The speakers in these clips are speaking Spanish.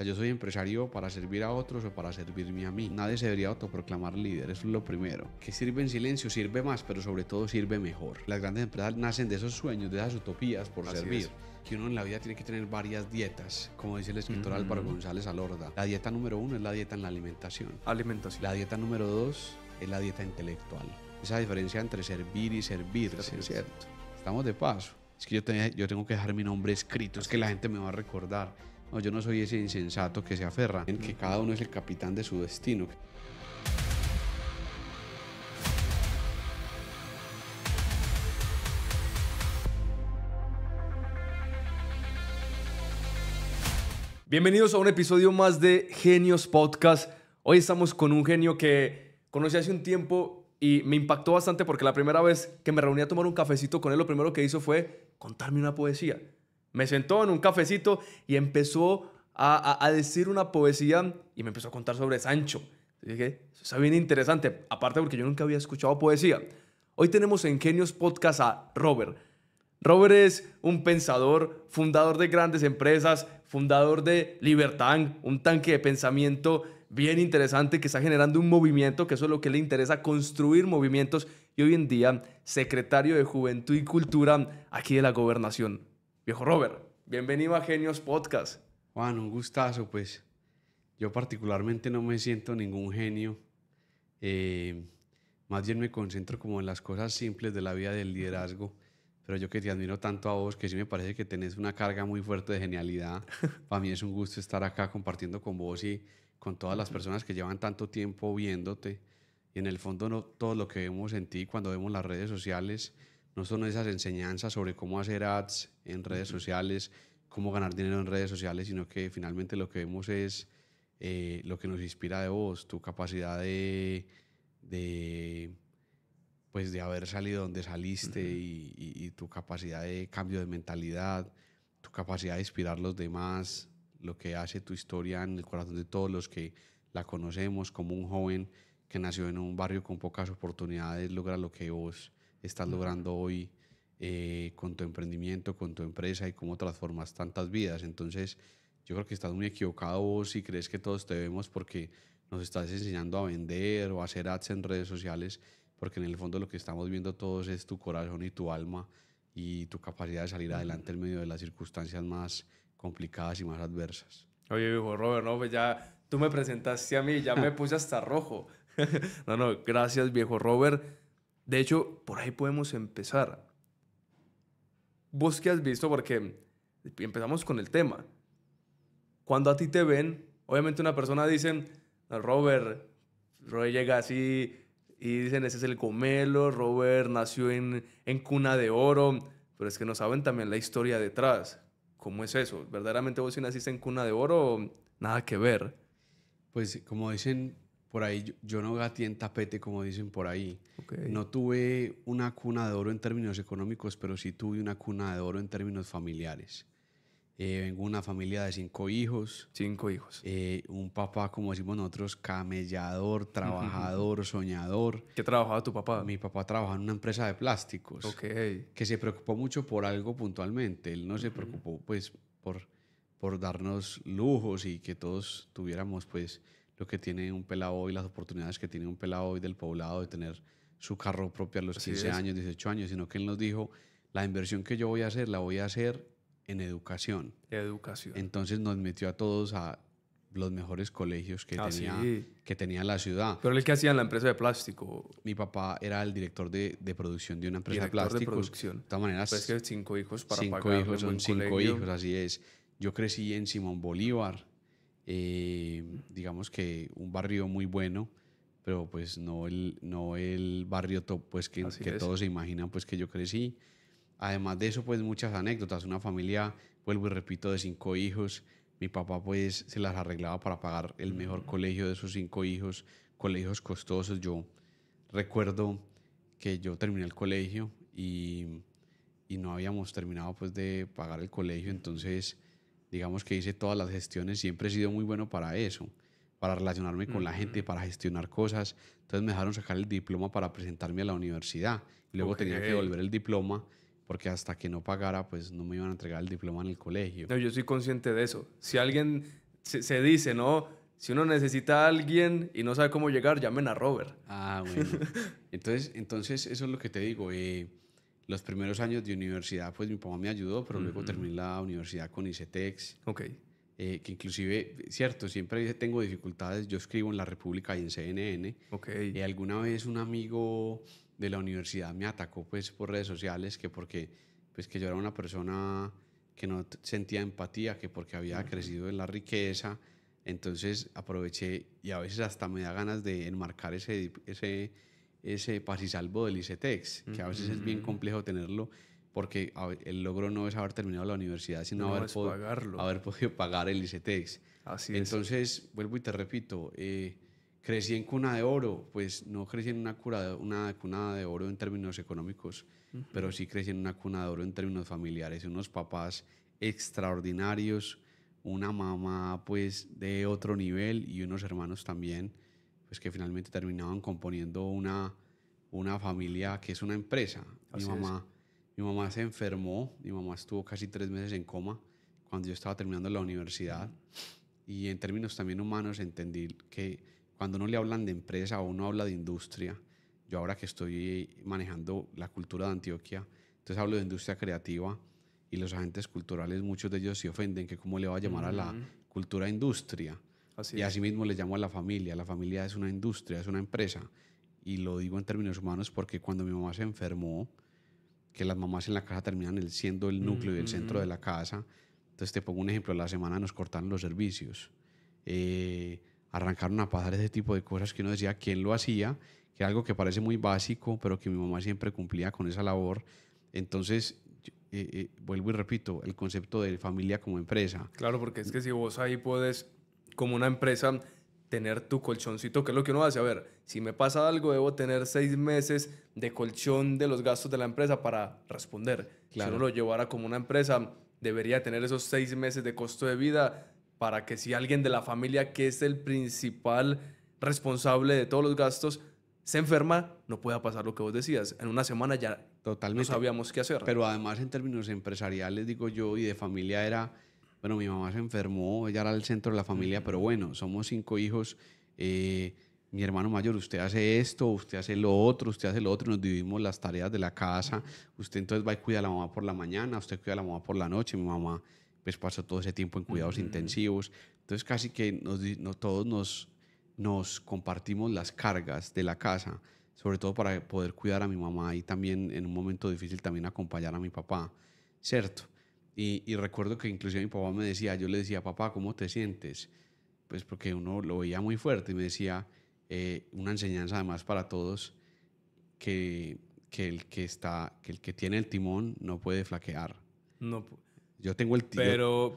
Yo soy empresario para servir a otros o para servirme a mí. Nadie se debería autoproclamar líder, eso es lo primero. Que sirve en silencio, sirve más, pero sobre todo sirve mejor. Las grandes empresas nacen de esos sueños, de esas utopías por servir. Que uno en la vida tiene que tener varias dietas, como dice el escritor Álvaro González Alorda. La dieta número 1 es la dieta en la alimentación. La dieta número 2 es la dieta intelectual. Esa diferencia entre servir y servirse, ¿cierto? Estamos de paso. Es que yo tengo que dejar mi nombre escrito, es que la gente me va a recordar. No, yo no soy ese insensato que se aferra en que cada uno es el capitán de su destino. Bienvenidos a un episodio más de Genios Podcast. Hoy estamos con un genio que conocí hace un tiempo y me impactó bastante porque la primera vez que me reuní a tomar un cafecito con él, lo primero que hizo fue contarme una poesía. Me sentó en un cafecito y empezó a decir una poesía y me empezó a contar sobre Sancho. Y dije, eso está bien interesante, aparte porque yo nunca había escuchado poesía. Hoy tenemos en Genios Podcast a Robert. Robert es un pensador, fundador de grandes empresas, fundador de Libertad, un tanque de pensamiento bien interesante que está generando un movimiento, que eso es lo que le interesa, construir movimientos, y hoy en día secretario de Juventud y Cultura aquí de la Gobernación. Viejo Robert, bienvenido a Genios Podcast. Juan, un gustazo, pues. Yo particularmente no me siento ningún genio. Más bien me concentro como en las cosas simples de la vida del liderazgo. Pero yo que te admiro tanto a vos, que sí me parece que tenés una carga muy fuerte de genialidad. Para mí es un gusto estar acá compartiendo con vos y con todas las personas que llevan tanto tiempo viéndote. Y en el fondo no, todo lo que vemos en ti cuando vemos las redes sociales no son esas enseñanzas sobre cómo hacer ads en redes sociales, cómo ganar dinero en redes sociales, sino que finalmente lo que vemos es lo que nos inspira de vos, tu capacidad pues de haber salido donde saliste y tu capacidad de cambio de mentalidad, tu capacidad de inspirar a los demás, lo que hace tu historia en el corazón de todos los que la conocemos, como un joven que nació en un barrio con pocas oportunidades logra lo que vos estás logrando hoy con tu emprendimiento, con tu empresa y cómo transformas tantas vidas. Entonces yo creo que estás muy equivocado vos si crees que todos te vemos porque nos estás enseñando a vender o a hacer ads en redes sociales, porque en el fondo lo que estamos viendo todos es tu corazón y tu alma y tu capacidad de salir adelante en medio de las circunstancias más complicadas y más adversas. Oye, viejo Robert, no, pues ya tú me presentaste a mí, ya me puse hasta rojo. No, gracias, viejo Robert. De hecho, por ahí podemos empezar. ¿Vos qué has visto? Porque empezamos con el tema. Cuando a ti te ven, obviamente una persona dice, "No, Robert llega así y dicen, ese es el gomelo, Robert nació en cuna de oro", pero es que no saben también la historia detrás. ¿Cómo es eso? ¿Verdaderamente vos sí naciste en cuna de oro o nada que ver? Pues como dicen por ahí, yo no gateé en tapete, como dicen por ahí. Okay. No tuve una cuna de oro en términos económicos, pero sí tuve una cuna de oro en términos familiares. Vengo de una familia de 5 hijos. 5 hijos. Un papá, como decimos nosotros, camellador, trabajador, soñador. ¿Qué trabajaba tu papá? Mi papá trabajaba en una empresa de plásticos. Okay. Que se preocupó mucho por algo puntualmente. Él no se preocupó pues por darnos lujos y que todos tuviéramos pues lo que tiene un pelado hoy, las oportunidades que tiene un pelado hoy del poblado de tener su carro propio a los 15 años, 18 años, sino que él nos dijo, la inversión que yo voy a hacer, la voy a hacer en educación. Entonces nos metió a todos a los mejores colegios que tenía la ciudad. ¿Pero él qué hacía en la empresa de plástico? Mi papá era el director de producción de una empresa de plásticos. De producción. De todas maneras, pues que 5 hijos para cinco pagar hijos, son 5 colegio. hijos, así es. Yo crecí en Simón Bolívar, digamos que un barrio muy bueno, pero pues no el barrio top pues que todos se imaginan pues que yo crecí. Además de eso, pues muchas anécdotas. Una familia, vuelvo y repito, de 5 hijos. Mi papá pues se las arreglaba para pagar el mejor colegio de esos 5 hijos, colegios costosos. Yo recuerdo que yo terminé el colegio y no habíamos terminado pues de pagar el colegio, entonces digamos que hice todas las gestiones. Siempre he sido muy bueno para eso, para relacionarme con la gente, para gestionar cosas. Entonces me dejaron sacar el diploma para presentarme a la universidad y luego tenía que devolver el diploma porque hasta que no pagara pues no me iban a entregar el diploma en el colegio. No, yo soy consciente de eso. Si alguien se dice, ¿no? Si uno necesita a alguien y no sabe cómo llegar, llamen a Robert. Ah, bueno. Entonces eso es lo que te digo. Los primeros años de universidad, pues mi papá me ayudó, pero luego terminé la universidad con ICETEX. Ok. Que inclusive, cierto, siempre tengo dificultades. Yo escribo en La República y en CNN. Ok. Alguna vez un amigo de la universidad me atacó pues por redes sociales porque pues que yo era una persona que no sentía empatía, que porque había crecido en la riqueza. Entonces aproveché y a veces hasta me da ganas de enmarcar ese pasisalvo del ICETEX, que a veces es bien complejo tenerlo porque el logro no es haber terminado la universidad, sino haber podido pagar el ICETEX. Así Entonces, vuelvo y te repito, crecí en cuna de oro, pues no crecí en una cuna de oro en términos económicos, pero sí crecí en una cuna de oro en términos familiares, unos papás extraordinarios, una mamá pues de otro nivel y unos hermanos también, pues que finalmente terminaban componiendo una familia que es una empresa. Mi mamá se enfermó, mi mamá estuvo casi 3 meses en coma cuando yo estaba terminando la universidad. Y en términos también humanos entendí que cuando uno le hablan de empresa o uno habla de industria, yo ahora que estoy manejando la cultura de Antioquia, entonces hablo de industria creativa y los agentes culturales, muchos de ellos se ofenden que cómo le va a llamar a la cultura industria. Y así mismo le llamo a la familia es una industria, es una empresa. Y lo digo en términos humanos porque cuando mi mamá se enfermó, que las mamás en la casa terminan siendo el núcleo y el centro de la casa. Entonces te pongo un ejemplo, la semana nos cortaron los servicios, arrancaron a pasar ese tipo de cosas que uno decía quién lo hacía, que era algo que parece muy básico, pero que mi mamá siempre cumplía con esa labor. Entonces, vuelvo y repito, el concepto de familia como empresa. Claro, porque es que si vos ahí puedes, como una empresa, tener tu colchoncito, que es lo que uno hace. A ver, si me pasa algo, debo tener 6 meses de colchón de los gastos de la empresa para responder. Claro. Si uno lo llevara como una empresa, debería tener esos 6 meses de costo de vida para que si alguien de la familia, que es el principal responsable de todos los gastos, se enferma, no pueda pasar lo que vos decías. En una semana ya Totalmente. no sabíamos qué hacer. Pero además en términos empresariales, digo yo, y de familia era, bueno, mi mamá se enfermó, ella era el centro de la familia, pero bueno, somos 5 hijos, mi hermano mayor, usted hace esto, usted hace lo otro, usted hace lo otro, nos dividimos las tareas de la casa, usted entonces va y cuida a la mamá por la mañana, usted cuida a la mamá por la noche, mi mamá pues pasó todo ese tiempo en cuidados intensivos, entonces casi que todos nos compartimos las cargas de la casa, sobre todo para poder cuidar a mi mamá y también en un momento difícil también acompañar a mi papá, ¿cierto? Y recuerdo que inclusive mi papá me decía, yo le decía, papá, ¿cómo te sientes? Pues porque uno lo veía muy fuerte y me decía, una enseñanza además para todos, que el que tiene el timón no puede flaquear. No, yo tengo el timón.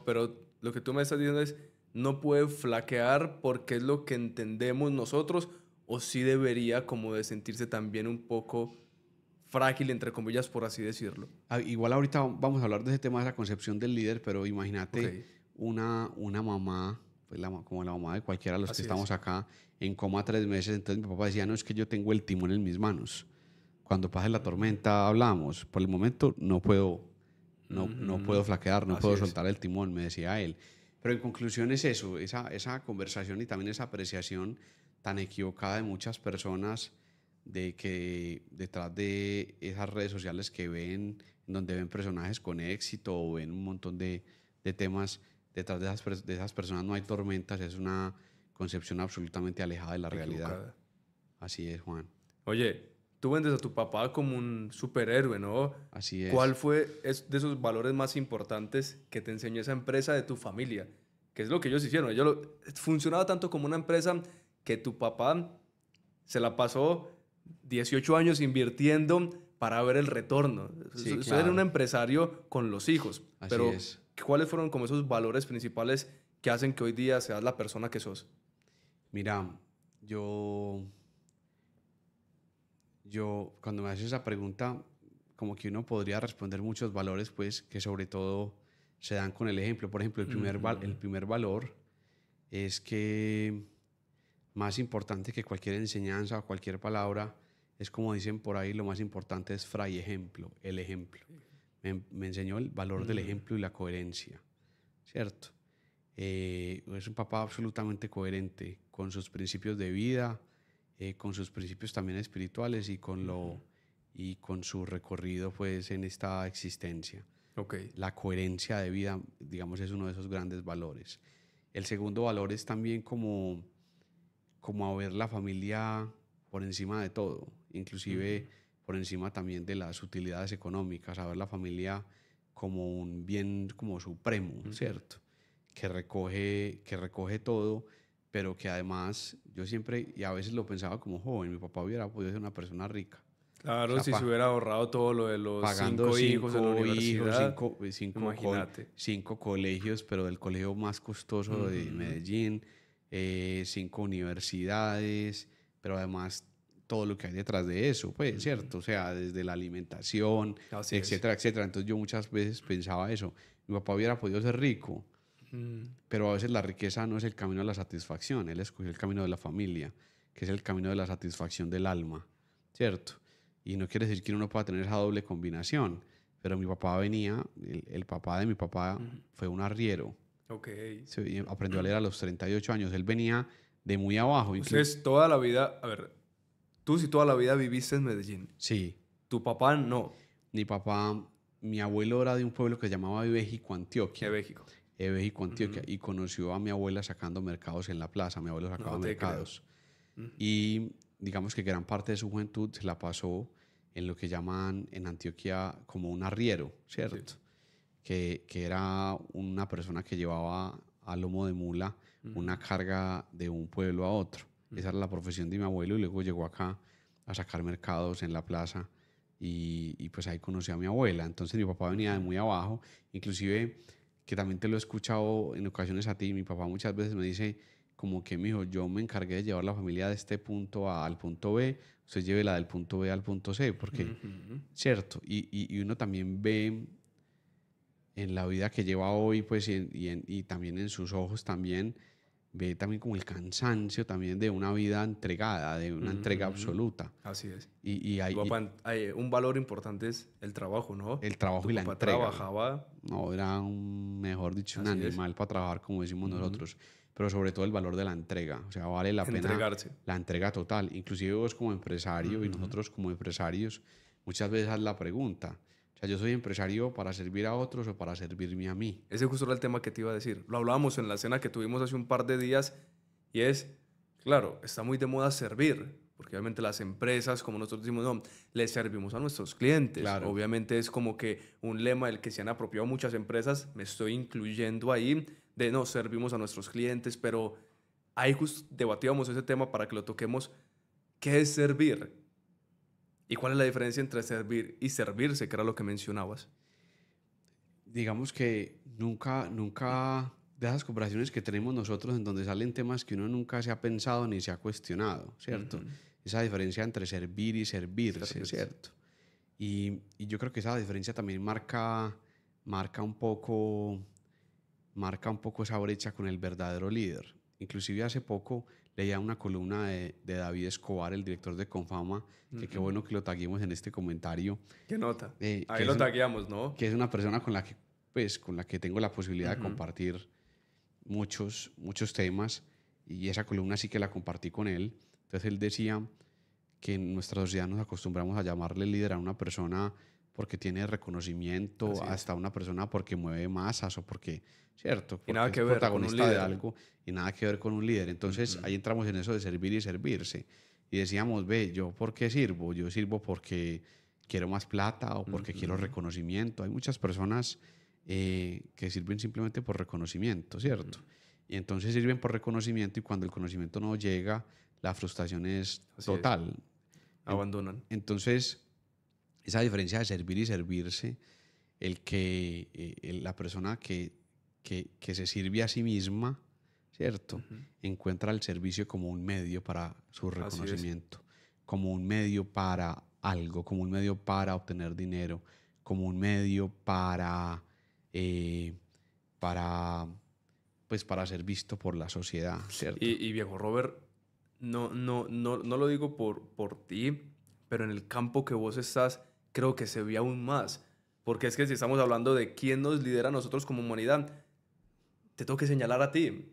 pero lo que tú me estás diciendo es, no puede flaquear porque es lo que entendemos nosotros, o sí debería como de sentirse también un poco frágil, entre comillas, por así decirlo. Igual ahorita vamos a hablar de ese tema de la concepción del líder, pero imagínate una mamá, pues como la mamá de cualquiera de los que estamos acá, en coma 3 meses. Entonces mi papá decía, no, es que yo tengo el timón en mis manos. Cuando pase la tormenta hablamos. Por el momento no puedo flaquear, no puedo soltar el timón, me decía él. Pero en conclusión es eso, esa conversación y también esa apreciación tan equivocada de muchas personas de que detrás de esas redes sociales que ven, en donde ven personajes con éxito o ven un montón de temas, detrás de esas personas no hay tormentas, es una concepción absolutamente alejada de la realidad. Así es, Juan. Oye, tú vendes a tu papá como un superhéroe, ¿no? Así es. ¿Cuál fue de esos valores más importantes que te enseñó esa empresa de tu familia? ¿Qué es lo que ellos hicieron? Funcionaba tanto como una empresa que tu papá se la pasó 18 años invirtiendo para ver el retorno. Sí, Usted claro. era un empresario con los hijos. Así pero es. ¿cuáles fueron como esos valores principales que hacen que hoy día seas la persona que sos? Mira, yo cuando me haces esa pregunta, como que uno podría responder muchos valores, pues, que sobre todo se dan con el ejemplo. Por ejemplo, el primer valor es que más importante que cualquier enseñanza o cualquier palabra, es como dicen por ahí, lo más importante es fray ejemplo, el ejemplo. Me enseñó el valor del ejemplo y la coherencia, ¿cierto? Es un papá absolutamente coherente con sus principios de vida, con sus principios también espirituales y con su recorrido pues en esta existencia. Okay. La coherencia de vida, digamos, es uno de esos grandes valores. El segundo valor es también como a ver la familia por encima de todo, inclusive por encima también de las utilidades económicas, a ver la familia como un bien como supremo, ¿cierto? Que recoge todo, pero que además yo siempre, y a veces lo pensaba como joven, mi papá hubiera podido ser una persona rica. Claro, O sea, si se hubiera ahorrado todo lo de los pagando 5 hijos en la universidad, imagínate. 5 colegios, pero del colegio más costoso de Medellín, 5 universidades, pero además todo lo que hay detrás de eso, pues, ¿cierto? O sea, desde la alimentación, Así etcétera, etcétera. Entonces yo muchas veces pensaba eso. Mi papá hubiera podido ser rico, es. pero a veces la riqueza no es el camino a la satisfacción. Él escogió el camino de la familia, que es el camino de la satisfacción del alma, ¿cierto? Y no quiere decir que uno no pueda tener esa doble combinación, pero mi papá venía, el papá de mi papá fue un arriero. Okay. Aprendió a leer a los 38 años. Él venía de muy abajo. Ustedes toda la vida, a ver, tú sí toda la vida viviste en Medellín. Sí. Tu papá no. Mi abuelo era de un pueblo que se llamaba Ebéjico, Antioquia. Ebéjico, Antioquia. Y conoció a mi abuela sacando mercados en la plaza. Mi abuelo sacaba mercados. Creo. Y digamos que gran parte de su juventud se la pasó en lo que llaman en Antioquia como un arriero, ¿cierto? Sí. Que era una persona que llevaba a lomo de mula una carga de un pueblo a otro. Esa era la profesión de mi abuelo y luego llegó acá a sacar mercados en la plaza y pues ahí conocí a mi abuela. Entonces mi papá venía de muy abajo, inclusive que también te lo he escuchado en ocasiones a ti, mi papá muchas veces me dice como que, mijo, yo me encargué de llevar la familia de este punto A al punto B, usted lleve la del punto B al punto C, porque, cierto, y uno también ve en la vida que lleva hoy, pues, y también en sus ojos también, ve también como el cansancio también de una vida entregada, de una entrega absoluta. Así es. Y un valor importante es el trabajo, ¿no? El trabajo y la entrega. Trabajaba. No, era mejor dicho, un animal para trabajar, como decimos nosotros. Pero sobre todo el valor de la entrega. O sea, vale la pena entregarse. La entrega total. Inclusive vos como empresario y nosotros como empresarios, muchas veces haz la pregunta. O sea, yo soy empresario para servir a otros o para servirme a mí. Ese justo era el tema que te iba a decir. Lo hablábamos en la cena que tuvimos hace un par de días y es, claro, está muy de moda servir, porque obviamente las empresas, como nosotros decimos, no, les servimos a nuestros clientes. Claro. Obviamente es como que un lema del que se han apropiado muchas empresas, me estoy incluyendo ahí, de no, servimos a nuestros clientes, pero ahí justo debatíamos ese tema para que lo toquemos. ¿Qué es servir? ¿Y cuál es la diferencia entre servir y servirse, que era lo que mencionabas? Digamos que nunca de esas conversaciones que tenemos nosotros en donde salen temas que uno nunca se ha pensado ni se ha cuestionado, ¿cierto? Esa diferencia entre servir y servirse, ¿cierto? Y yo creo que esa diferencia también marca un poco esa brecha con el verdadero líder. Inclusive hace poco leía una columna de David Escobar, el director de Confama, que qué bueno que lo taguemos en este comentario. ¿Qué nota? Ahí lo tagueamos, ¿no? Que es una persona con la que tengo la posibilidad de compartir muchos temas, y esa columna sí que la compartí con él. Entonces él decía que en nuestra sociedad nos acostumbramos a llamarle líder a una persona porque tiene reconocimiento, hasta una persona porque mueve masas o porque, ¿cierto? Porque y nada que es ver protagonista con un líder. de algo y nada que ver con un líder. Entonces ahí entramos en eso de servir y servirse. Y decíamos, ve, ¿yo por qué sirvo? Yo sirvo porque quiero más plata o porque quiero reconocimiento. Hay muchas personas que sirven simplemente por reconocimiento, ¿cierto? Y entonces sirven por reconocimiento y cuando el conocimiento no llega, la frustración es total. Abandonan. Entonces, esa diferencia de servir y servirse, la persona que se sirve a sí misma, ¿cierto? Encuentra el servicio como un medio para su reconocimiento, como un medio para algo, como un medio para obtener dinero, como un medio para ser visto por la sociedad, ¿cierto? Y viejo Robert, no lo digo por ti, pero en el campo que vos estás, creo que se ve aún más. Porque es que si estamos hablando de quién nos lidera a nosotros como humanidad, te tengo que señalar a ti. Claro.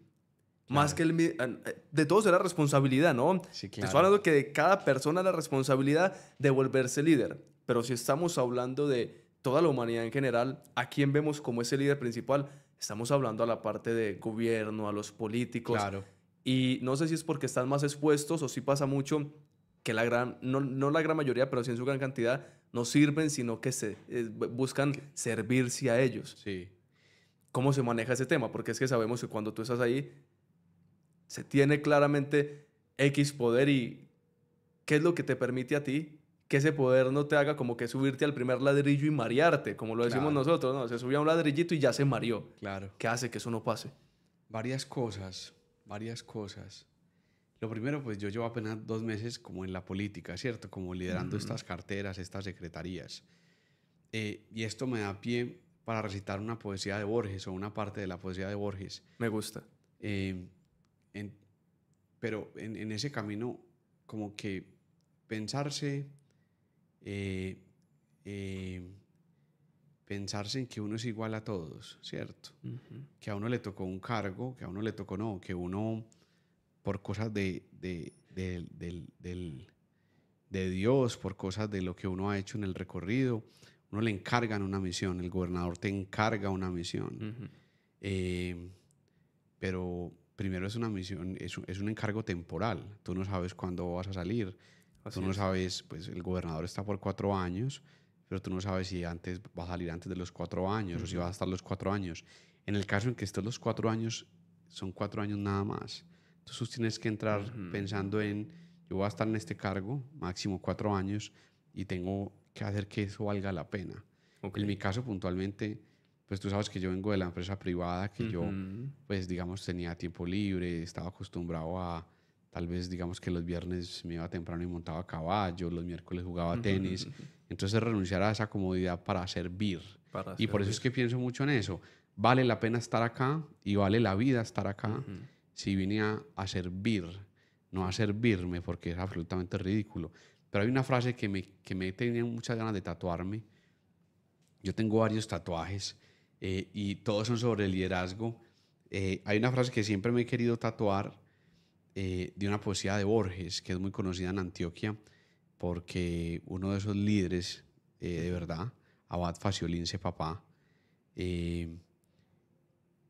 Más que de todos es la responsabilidad, ¿no? Sí, claro. Te estoy hablando que de cada persona la responsabilidad de volverse líder. Pero si estamos hablando de toda la humanidad en general, ¿a quién vemos como ese líder principal? Estamos hablando a la parte de gobierno, a los políticos. Claro. Y no sé si es porque están más expuestos o si pasa mucho que no la gran mayoría, pero sí en su gran cantidad, no sirven, sino que buscan servirse a ellos. Sí. ¿Cómo se maneja ese tema? Porque es que sabemos que cuando tú estás ahí, se tiene claramente X poder y ¿qué es lo que te permite a ti que ese poder no te haga como que subirte al primer ladrillo y marearte, como lo decimos nosotros? No, se subía a un ladrillito y ya se mareó. Claro. ¿Qué hace que eso no pase? Varias cosas. Lo primero, pues yo llevo apenas 2 meses como en la política, ¿cierto? Como liderando estas carteras, estas secretarías. Y esto me da pie para recitar una poesía de Borges o una parte de la poesía de Borges. Me gusta. Pero en ese camino, como que pensarse en que uno es igual a todos, ¿cierto? Que a uno le tocó un cargo, que a uno le tocó no, que uno por cosas de Dios, por cosas de lo que uno ha hecho en el recorrido, uno le encargan una misión, el gobernador te encarga una misión. Pero primero es una misión, es un encargo temporal. Tú no sabes cuándo vas a salir. Tú no sabes, pues el gobernador está por 4 años, pero tú no sabes si antes va a salir antes de los 4 años o si va a estar los 4 años. En el caso en que estés los 4 años, son 4 años nada más. Entonces tú tienes que entrar pensando en, yo voy a estar en este cargo, máximo 4 años, y tengo que hacer que eso valga la pena. En mi caso puntualmente, pues tú sabes que yo vengo de la empresa privada, que yo, pues digamos, tenía tiempo libre, estaba acostumbrado a, tal vez, digamos que los viernes me iba temprano y montaba a caballo, los miércoles jugaba tenis. Entonces renunciar a esa comodidad para servir. Por eso es que pienso mucho en eso. Vale la pena estar acá y vale la vida estar acá si vine a servir, no a servirme, porque es absolutamente ridículo. Pero hay una frase que me tenía muchas ganas de tatuarme. Yo tengo varios tatuajes y todos son sobre el liderazgo. Hay una frase que siempre me he querido tatuar de una poesía de Borges, que es muy conocida en Antioquia, porque uno de esos líderes, de verdad, Abad Faciolince Papá,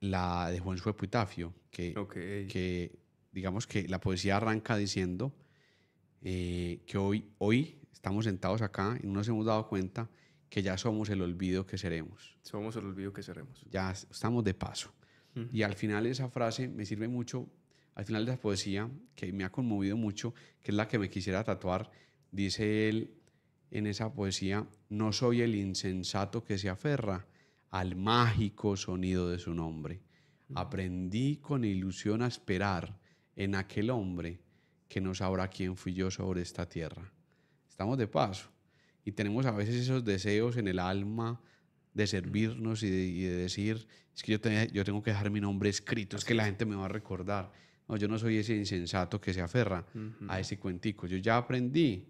la dejó en su epitafio, que digamos que la poesía arranca diciendo que hoy estamos sentados acá y no nos hemos dado cuenta que ya somos el olvido que seremos. Somos el olvido que seremos. Ya estamos de paso. Y al final esa frase me sirve mucho, al final de la poesía, que me ha conmovido mucho, que es la que me quisiera tatuar, dice él en esa poesía: no soy el insensato que se aferra al mágico sonido de su nombre. Aprendí con ilusión a esperar en aquel hombre que no sabrá quién fui yo sobre esta tierra. Estamos de paso y tenemos a veces esos deseos en el alma de servirnos y de decir, es que yo tengo que dejar mi nombre escrito, es que la gente me va a recordar. No, yo no soy ese insensato que se aferra a ese cuentico. Yo ya aprendí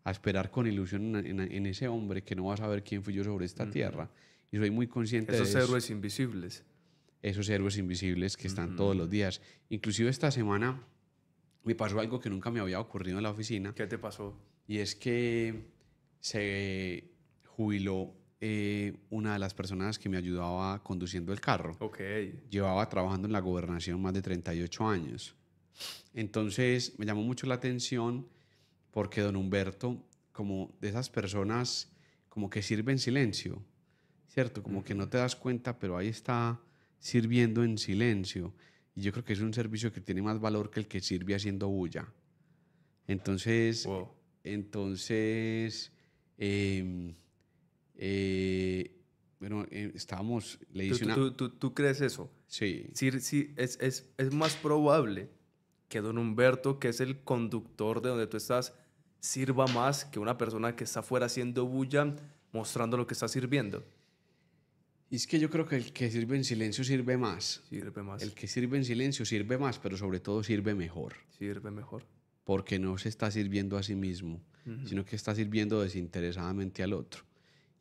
a esperar con ilusión en ese hombre que no va a saber quién fui yo sobre esta tierra. Y soy muy consciente de eso. Esos héroes invisibles. Esos héroes invisibles que están todos los días. Inclusive esta semana me pasó algo que nunca me había ocurrido en la oficina. ¿Qué te pasó? Y es que se jubiló una de las personas que me ayudaba conduciendo el carro. Llevaba trabajando en la gobernación más de 38 años. Entonces me llamó mucho la atención porque don Humberto, como de esas personas como que sirve en silencio, ¿cierto? Como que no te das cuenta, pero ahí está sirviendo en silencio. Y yo creo que es un servicio que tiene más valor que el que sirve haciendo bulla. Entonces, estábamos... Le hice ¿Tú crees eso? Sí. Sí, es más probable que don Humberto, que es el conductor de donde tú estás, sirva más que una persona que está afuera haciendo bulla, mostrando lo que está sirviendo. Y es que yo creo que el que sirve en silencio sirve más. Sirve más. El que sirve en silencio sirve más, pero sobre todo sirve mejor. Sirve mejor. Porque no se está sirviendo a sí mismo, sino que está sirviendo desinteresadamente al otro.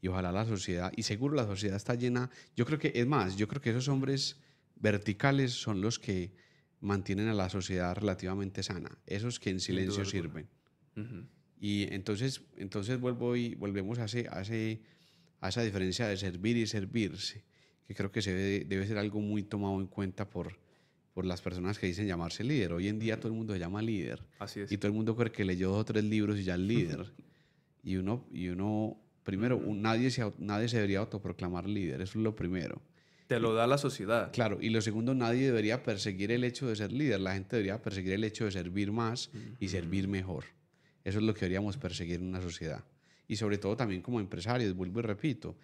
Y ojalá la sociedad, y seguro la sociedad está llena, yo creo que, es más, yo creo que esos hombres verticales son los que mantienen a la sociedad relativamente sana, esos que en silencio sirven. Y entonces volvemos a esa diferencia de servir y servirse, que creo que debe ser algo muy tomado en cuenta por las personas que dicen llamarse líder. Hoy en día todo el mundo se llama líder. Así es. Y todo el mundo cree que leyó 2 o 3 libros y ya es líder. y uno primero, nadie se debería autoproclamar líder, eso es lo primero. Te lo da la sociedad. Claro, y lo segundo, nadie debería perseguir el hecho de ser líder, la gente debería perseguir el hecho de servir más y servir mejor. Eso es lo que deberíamos perseguir en una sociedad. Y sobre todo también como empresarios, vuelvo y repito,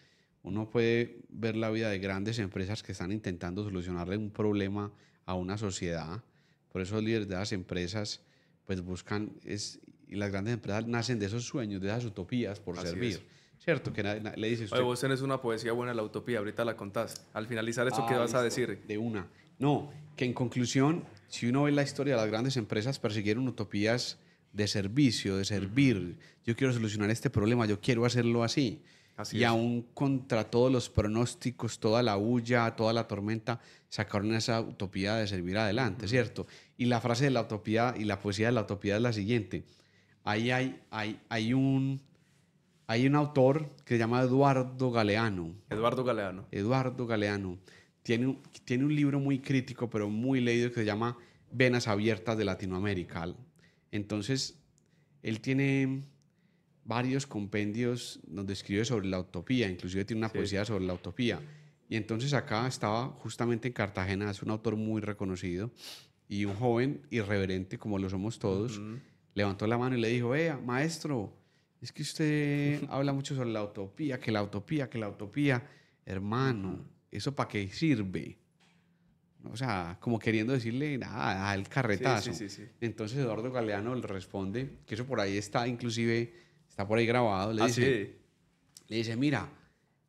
uno puede ver la vida de grandes empresas que están intentando solucionarle un problema a una sociedad. Por eso los líderes de las empresas pues buscan, y las grandes empresas nacen de esos sueños, de esas utopías por servir. ¿Cierto? Que le dice usted... Oye, vos tenés una poesía buena, la utopía, ahorita la contás. Al finalizar esto, ¿qué vas a decir? De una. No, que en conclusión, si uno ve la historia de las grandes empresas, persiguieron utopías de servicio, de servir. Yo quiero solucionar este problema, yo quiero hacerlo así. Y aún contra todos los pronósticos, toda la bulla, toda la tormenta, sacaron esa utopía de servir adelante, ¿cierto? Y la frase de la utopía y la poesía de la utopía es la siguiente. Hay un autor que se llama Eduardo Galeano. Eduardo Galeano. Tiene un libro muy crítico, pero muy leído, que se llama Venas Abiertas de Latinoamérica. Entonces, él tiene varios compendios donde escribe sobre la utopía, inclusive tiene una poesía sobre la utopía. Y entonces acá estaba justamente en Cartagena, es un autor muy reconocido, y un joven irreverente, como lo somos todos, levantó la mano y le dijo, vea, maestro, es que usted habla mucho sobre la utopía, que la utopía. Hermano, ¿eso para qué sirve? O sea, como queriendo decirle, nada, el carretazo. Sí. Entonces Eduardo Galeano le responde, que eso por ahí está, inclusive, está por ahí grabado, le dice, mira,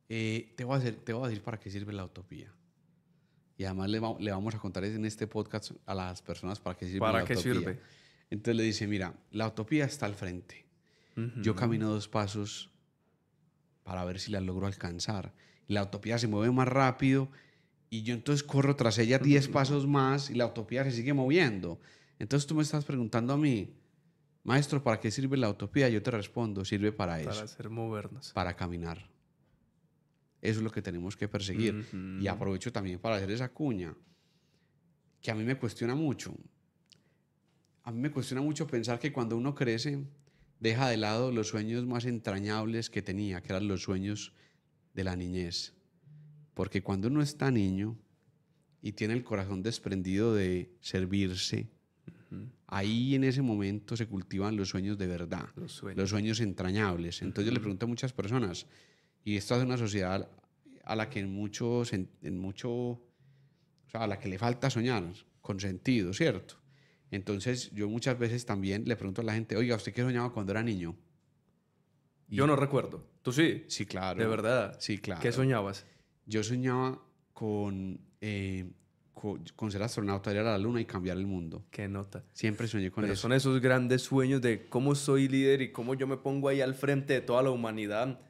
te voy a decir para qué sirve la utopía. Y además le vamos a contar en este podcast a las personas para qué sirve la utopía. ¿Para qué sirve? Entonces le dice, mira, la utopía está al frente. Yo camino 2 pasos para ver si la logro alcanzar. Y la utopía se mueve más rápido y yo entonces corro tras ella 10 pasos más y la utopía se sigue moviendo. Entonces tú me estás preguntando a mí, maestro, ¿para qué sirve la utopía? Yo te respondo, sirve para eso. Para hacer movernos. Para caminar. Eso es lo que tenemos que perseguir. Y aprovecho también para hacer esa cuña, que a mí me cuestiona mucho. A mí me cuestiona mucho pensar que cuando uno crece, deja de lado los sueños más entrañables que tenía, que eran los sueños de la niñez. Porque cuando uno está niño y tiene el corazón desprendido de servirse, ahí en ese momento se cultivan los sueños de verdad, los sueños entrañables. Entonces yo le pregunto a muchas personas, y esta es una sociedad a la que o sea, a la que le falta soñar con sentido, ¿cierto? Entonces yo muchas veces también le pregunto a la gente, oiga, ¿usted qué soñaba cuando era niño? Yo no recuerdo. ¿Tú sí? Sí, claro. ¿De verdad? Sí, claro. ¿Qué soñabas? Yo soñaba con ser astronauta, ir a la luna y cambiar el mundo. Qué nota. Siempre soñé con eso. Pero son esos grandes sueños de cómo soy líder y cómo yo me pongo ahí al frente de toda la humanidad.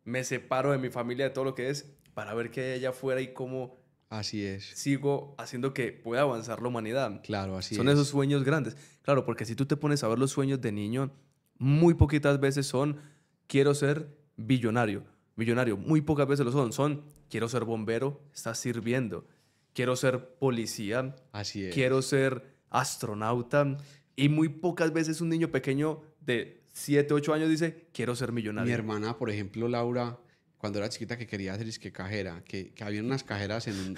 Me separo de mi familia, de todo lo que es, para ver qué hay allá afuera y cómo... Así es. Sigo haciendo que pueda avanzar la humanidad. Claro, así es. Son esos sueños grandes. Claro, porque si tú te pones a ver los sueños de niño, muy poquitas veces son quiero ser billonario. Millonario, muy pocas veces lo son. Son quiero ser bombero, estás sirviendo. Quiero ser policía. Así es. Quiero ser astronauta. Y muy pocas veces un niño pequeño de 7, 8 años dice quiero ser millonario. Mi hermana, por ejemplo, Laura, cuando era chiquita, que quería ser cajera, que había unas cajeras en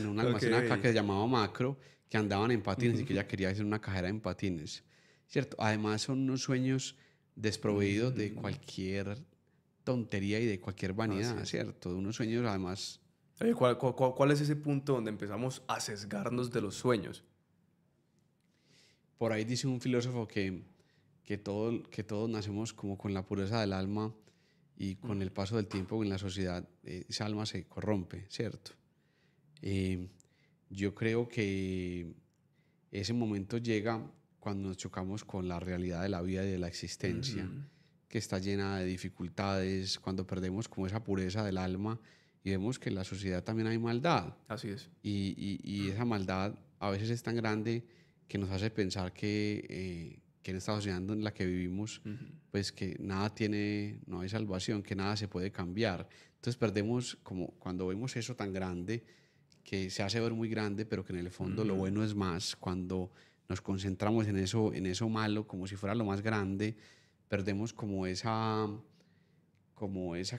un almacén acá que se llamaba Macro, que andaban en patines y que ella quería ser una cajera en patines, ¿cierto? Además son unos sueños desproveídos de cualquier tontería y de cualquier vanidad, ¿cierto? Unos sueños además... Oye, ¿cuál es ese punto donde empezamos a sesgarnos de los sueños? Por ahí dice un filósofo que todos nacemos como con la pureza del alma, y con el paso del tiempo en la sociedad esa alma se corrompe, ¿cierto? Yo creo que ese momento llega cuando nos chocamos con la realidad de la vida y de la existencia, que está llena de dificultades, cuando perdemos como esa pureza del alma y vemos que en la sociedad también hay maldad. Así es. Y esa maldad a veces es tan grande que nos hace pensar que en esta sociedad en la que vivimos, pues que no hay salvación, que nada se puede cambiar. Entonces perdemos, como cuando vemos eso tan grande, que se hace ver muy grande, pero que en el fondo lo bueno es más, cuando nos concentramos en eso malo, como si fuera lo más grande, perdemos como esa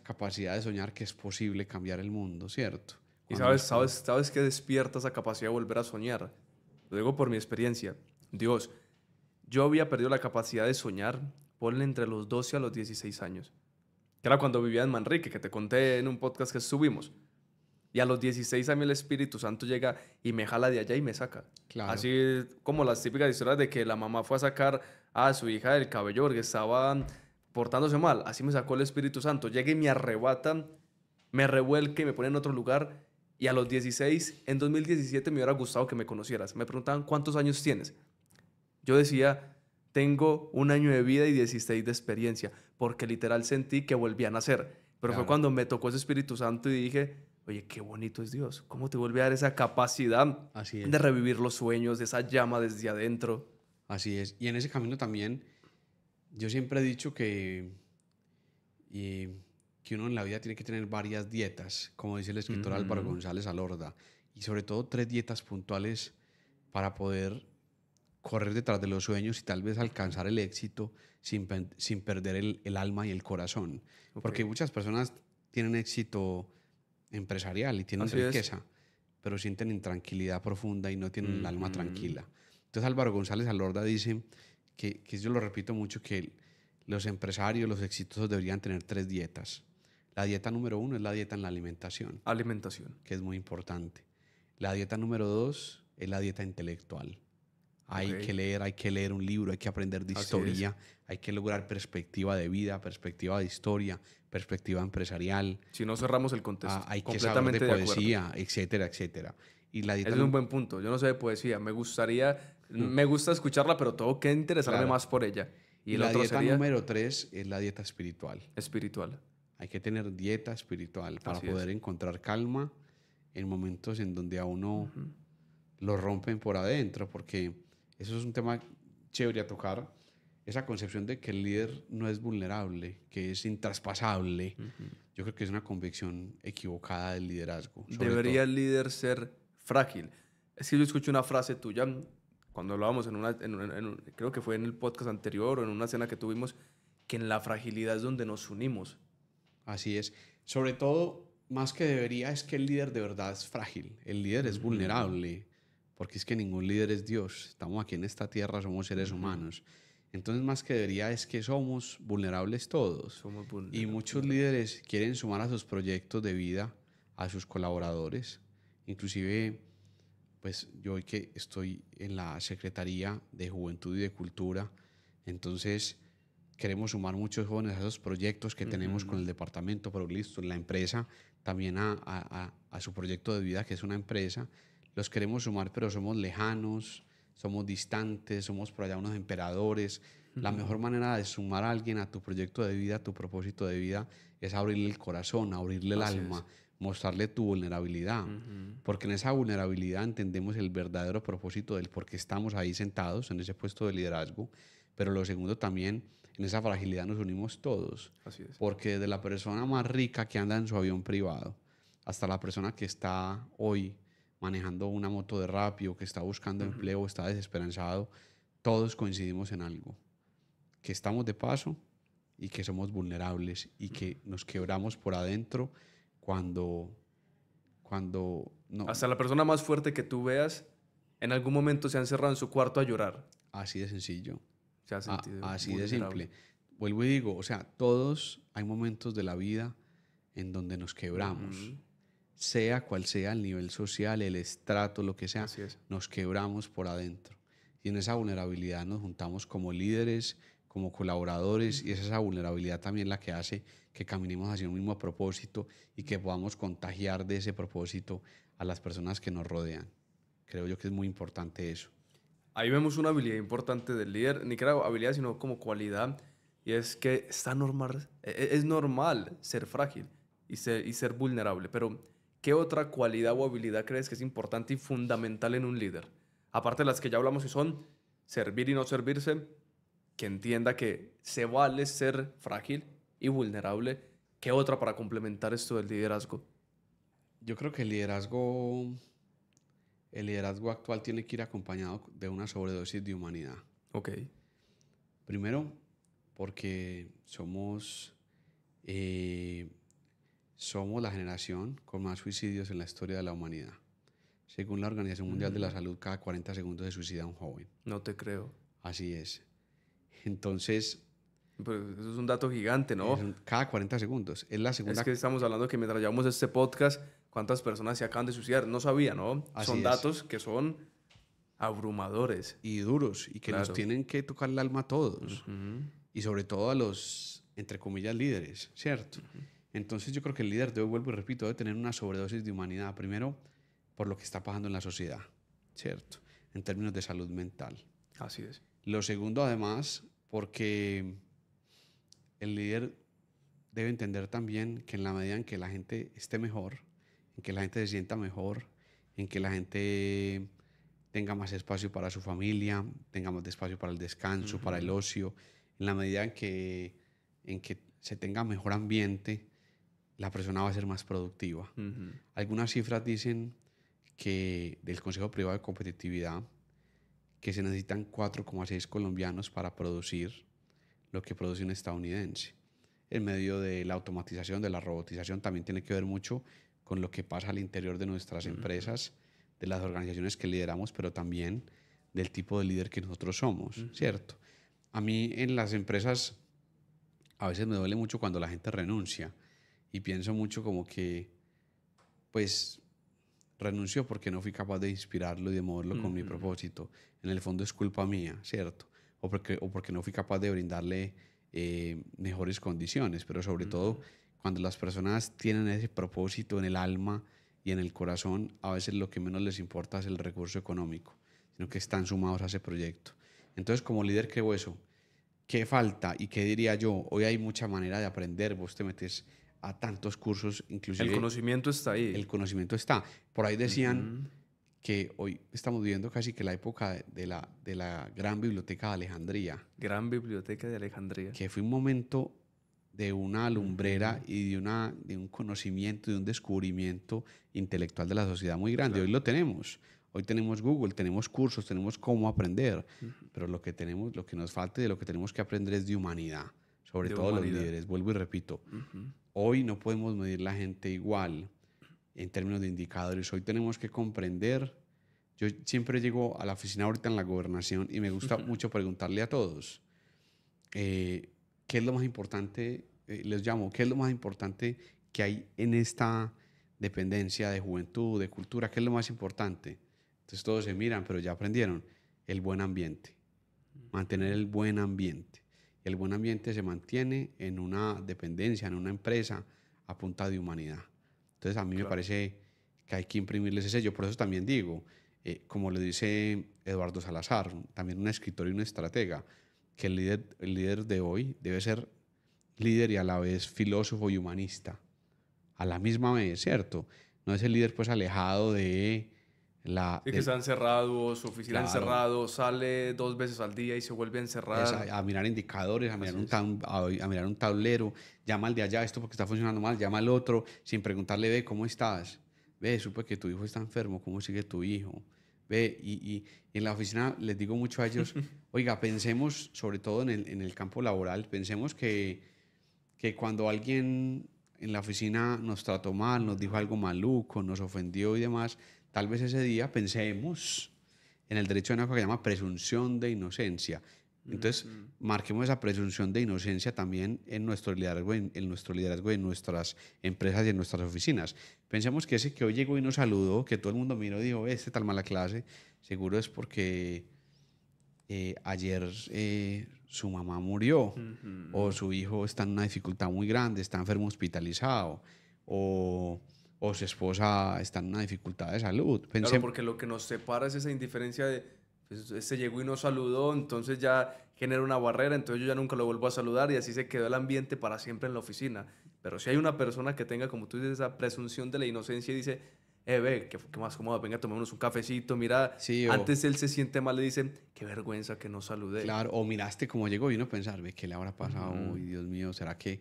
capacidad de soñar que es posible cambiar el mundo, ¿cierto? Y Cuando sabes que despierta esa capacidad de volver a soñar. Lo digo por mi experiencia. Dios, yo había perdido la capacidad de soñar, ponle entre los 12 a los 16 años. Que era cuando vivía en Manrique, que te conté en un podcast que subimos. Y a los 16 a mí el Espíritu Santo llega y me jala de allá y me saca. Claro. Así como las típicas historias de que la mamá fue a sacar a su hija del cabello porque estaba portándose mal. Así me sacó el Espíritu Santo. Llega y me arrebata, me revuelca y me pone en otro lugar. Y a los 16, en 2017 me hubiera gustado que me conocieras. Me preguntaban, ¿cuántos años tienes? Yo decía, tengo 1 año de vida y 16 de experiencia, porque literal sentí que volví a nacer. Pero Claro. fue cuando me tocó ese Espíritu Santo y dije, oye, qué bonito es Dios. ¿Cómo te vuelve a dar esa capacidad Así es. de revivir los sueños, de esa llama desde adentro? Así es. Y en ese camino también, yo siempre he dicho que uno en la vida tiene que tener varias dietas, como dice el escritor Álvaro González Alorda, y sobre todo 3 dietas puntuales para poder correr detrás de los sueños y tal vez alcanzar el éxito sin perder el alma y el corazón. Ok. Porque muchas personas tienen éxito empresarial y tienen Así es. riqueza, pero sienten intranquilidad profunda y no tienen el alma tranquila. Entonces Álvaro González Alorda dice que yo lo repito mucho, que los empresarios, los exitosos deberían tener 3 dietas. La dieta número 1 es la dieta en la alimentación, Alimentación. que es muy importante. La dieta número 2 es la dieta intelectual. Hay Ok. que leer un libro, hay que aprender de Así historia, hay que lograr perspectiva de vida, perspectiva de historia, perspectiva empresarial. Si no cerramos el contexto. Hay que saber de Completamente de acuerdo. poesía, etcétera, etcétera. Y la dieta Ese es un buen punto. Yo no sé de poesía. Me gusta escucharla, pero tengo que interesarme Claro. más por ella. Y el la otro dieta sería número 3 es la dieta espiritual. espiritual. Hay que tener dieta espiritual para Así poder es. encontrar calma en momentos en donde a uno lo rompen por adentro, porque eso es un tema chévere a tocar, esa concepción de que el líder no es vulnerable, que es intraspasable. Yo creo que es una convicción equivocada del liderazgo. Debería el líder ser frágil. Es que yo escuché una frase tuya cuando hablábamos creo que fue en el podcast anterior o en una cena que tuvimos, que en la fragilidad es donde nos unimos. Así es. Sobre todo, más que debería, es que el líder de verdad es frágil. El líder es vulnerable, porque es que ningún líder es Dios. Estamos aquí en esta tierra, somos seres humanos. Entonces, más que debería, es que somos vulnerables todos. Somos Y vulnerables. muchos líderes quieren sumar a sus proyectos de vida a sus colaboradores. Inclusive, pues yo hoy que estoy en la Secretaría de Juventud y de Cultura, entonces queremos sumar muchos jóvenes a esos proyectos que tenemos con el departamento, pero listo, la empresa también a su proyecto de vida, que es una empresa. Los queremos sumar, pero somos lejanos, somos distantes, somos por allá unos emperadores. La mejor manera de sumar a alguien a tu proyecto de vida, a tu propósito de vida, es abrirle el corazón, abrirle el alma, mostrarle tu vulnerabilidad. Porque en esa vulnerabilidad entendemos el verdadero propósito del por qué estamos ahí sentados en ese puesto de liderazgo. Pero lo segundo también, en esa fragilidad nos unimos todos. Así es. Porque desde la persona más rica que anda en su avión privado hasta la persona que está hoy manejando una moto de Rappi o que está buscando empleo, está desesperanzado, todos coincidimos en algo, que estamos de paso y que somos vulnerables y que nos quebramos por adentro cuando no. Hasta la persona más fuerte que tú veas, en algún momento se ha encerrado en su cuarto a llorar. Así de sencillo, Se ha sentido así de vulnerable. simple. Vuelvo y digo, o sea, todos hay momentos de la vida en donde nos quebramos. Sea cual sea el nivel social, el estrato, lo que sea, Así es. nos quebramos por adentro. Y en esa vulnerabilidad nos juntamos como líderes, como colaboradores, y es esa vulnerabilidad también la que hace que caminemos hacia un mismo propósito y que podamos contagiar de ese propósito a las personas que nos rodean. Creo yo que es muy importante eso. Ahí vemos una habilidad importante del líder, ni que era habilidad, sino como cualidad, y es que es normal ser frágil. y ser vulnerable. Pero, ¿qué otra cualidad o habilidad crees que es importante y fundamental en un líder? Aparte de las que ya hablamos, que son servir y no servirse, que entienda que se vale ser frágil y vulnerable. ¿Qué otra para complementar esto del liderazgo? Yo creo que el liderazgo actual tiene que ir acompañado de una sobredosis de humanidad. Ok. Primero, porque somos la generación con más suicidios en la historia de la humanidad. Según la Organización Mundial de la Salud, cada 40 segundos se suicida un joven. No te creo. Así es. Entonces, Pues eso es un dato gigante, ¿no? cada 40 segundos. Es la segunda. Es que estamos hablando que mientras llevamos este podcast, ¿cuántas personas se acaban de suicidar? No sabía, ¿no? Así Son es. datos que son abrumadores. Y duros, y que nos tienen que tocar el alma a todos. Y sobre todo a los, entre comillas, líderes, ¿cierto? Entonces yo creo que el líder, vuelvo y repito, debe tener una sobredosis de humanidad. Primero, por lo que está pasando en la sociedad, ¿cierto? En términos de salud mental. Así es. Lo segundo, además, porque el líder debe entender también que en la medida en que la gente esté mejor, en que la gente se sienta mejor, en que la gente tenga más espacio para su familia, tenga más espacio para el descanso, para el ocio, en la medida en que se tenga mejor ambiente, la persona va a ser más productiva. Algunas cifras dicen que del Consejo Privado de Competitividad que se necesitan 4,6 colombianos para producir lo que produce un estadounidense. En medio de la automatización, de la robotización, también tiene que ver mucho con lo que pasa al interior de nuestras empresas, de las organizaciones que lideramos, pero también del tipo de líder que nosotros somos, ¿cierto? A mí en las empresas a veces me duele mucho cuando la gente renuncia y pienso mucho como que, pues, renunció porque no fui capaz de inspirarlo y de moverlo con mi propósito. En el fondo es culpa mía, ¿cierto? O porque no fui capaz de brindarle mejores condiciones, pero sobre todo cuando las personas tienen ese propósito en el alma y en el corazón, a veces lo que menos les importa es el recurso económico, sino que están sumados a ese proyecto. Entonces, como líder creo eso. ¿Qué falta y qué diría yo? Hoy hay mucha manera de aprender, vos te metes a tantos cursos, inclusive... El conocimiento está ahí. El conocimiento está. Por ahí decían que hoy estamos viviendo casi que la época de la Gran Biblioteca de Alejandría. Gran Biblioteca de Alejandría. Que fue un momento de una lumbrera y de un conocimiento, de un descubrimiento intelectual de la sociedad muy grande. Claro. Hoy lo tenemos. Hoy tenemos Google, tenemos cursos, tenemos cómo aprender. Pero lo que nos falta y de lo que tenemos que aprender es de humanidad. Sobre todo los líderes. Vuelvo y repito. Hoy no podemos medir la gente igual en términos de indicadores. Hoy tenemos que comprender. Yo siempre llego a la oficina ahorita en la gobernación y me gusta mucho preguntarle a todos ¿qué es lo más importante? Les llamo, ¿qué es lo más importante que hay en esta dependencia de juventud, de cultura? ¿Qué es lo más importante? Entonces todos se miran, pero ya aprendieron. El buen ambiente. Mantener el buen ambiente. El buen ambiente se mantiene en una dependencia, en una empresa, a punta de humanidad. Entonces a mí me parece que hay que imprimirles ese sello. Por eso también digo, como le dice Eduardo Salazar, también un escritor y un estratega, que el líder de hoy debe ser líder y a la vez filósofo y humanista. A la misma vez, ¿cierto? No es el líder pues alejado de... que está encerrado, su oficina encerrado, sale 2 veces al día y se vuelve a encerrar. A mirar indicadores, a mirar un tablero, llama al de allá, esto porque está funcionando mal, llama al otro, sin preguntarle, ve, ¿cómo estás? Ve, supe que tu hijo está enfermo, ¿cómo sigue tu hijo? Ve, y en la oficina les digo mucho a ellos, oiga, pensemos, sobre todo en el campo laboral, pensemos que cuando alguien en la oficina nos trató mal, nos dijo algo maluco, nos ofendió y demás, tal vez ese día pensemos en el derecho de una cosa que se llama presunción de inocencia. Entonces, marquemos esa presunción de inocencia también en nuestro liderazgo, en nuestras empresas y en nuestras oficinas. Pensemos que ese que hoy llegó y nos saludó, que todo el mundo miró y dijo, este tal mala clase, seguro es porque ayer su mamá murió, o su hijo está en una dificultad muy grande, está enfermo hospitalizado, o su esposa está en una dificultad de salud. Claro, porque lo que nos separa es esa indiferencia de, pues, este llegó y nos saludó, entonces ya genera una barrera, entonces yo ya nunca lo vuelvo a saludar y así se quedó el ambiente para siempre en la oficina. Pero si hay una persona que tenga, como tú dices, esa presunción de la inocencia y dice, ve, ¿qué más cómodo? Venga, tomémonos un cafecito, mira. Sí, Antes él se siente mal, le dicen, qué vergüenza que no saludé. Claro, o miraste cómo llegó y uno pensar, ve, ¿qué le habrá pasado hoy? Dios mío, ¿será que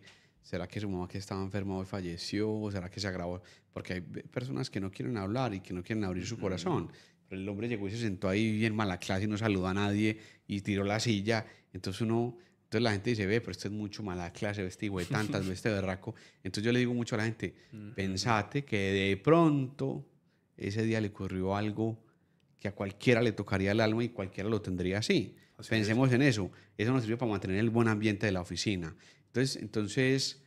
su mamá que estaba enferma hoy falleció? ¿O será que se agravó? Porque hay personas que no quieren hablar y que no quieren abrir su corazón. Pero el hombre llegó y se sentó ahí bien mala clase y no saludó a nadie y tiró la silla. Entonces la gente dice, ve, pero esto es mucho mala clase, ve este hijo de tantas, ve este berraco. Entonces yo le digo mucho a la gente, pensate que de pronto ese día le ocurrió algo que a cualquiera le tocaría el alma y cualquiera lo tendría así. Pensemos en eso. Eso nos sirve para mantener el buen ambiente de la oficina. Entonces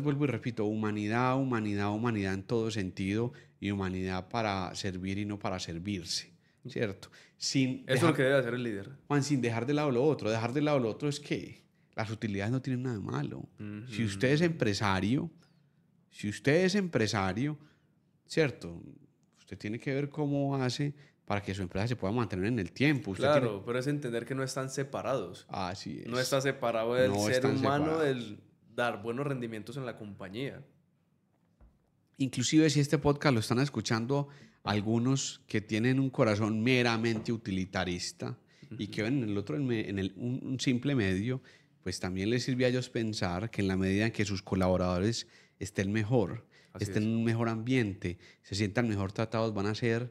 vuelvo y repito, humanidad, humanidad, humanidad en todo sentido y humanidad para servir y no para servirse, ¿cierto? Eso es lo que debe hacer el líder. Juan, sin dejar de lado lo otro. Dejar de lado lo otro es que las utilidades no tienen nada de malo. Si usted es empresario, ¿cierto? Usted tiene que ver cómo hace para que su empresa se pueda mantener en el tiempo. Claro, pero es entender que no están separados. Así es. No está separado del ser humano del dar buenos rendimientos en la compañía. Inclusive si este podcast lo están escuchando algunos que tienen un corazón meramente utilitarista y que ven en el otro un simple medio, pues también les sirve a ellos pensar que en la medida en que sus colaboradores estén mejor, estén en un mejor ambiente, se sientan mejor tratados, van a ser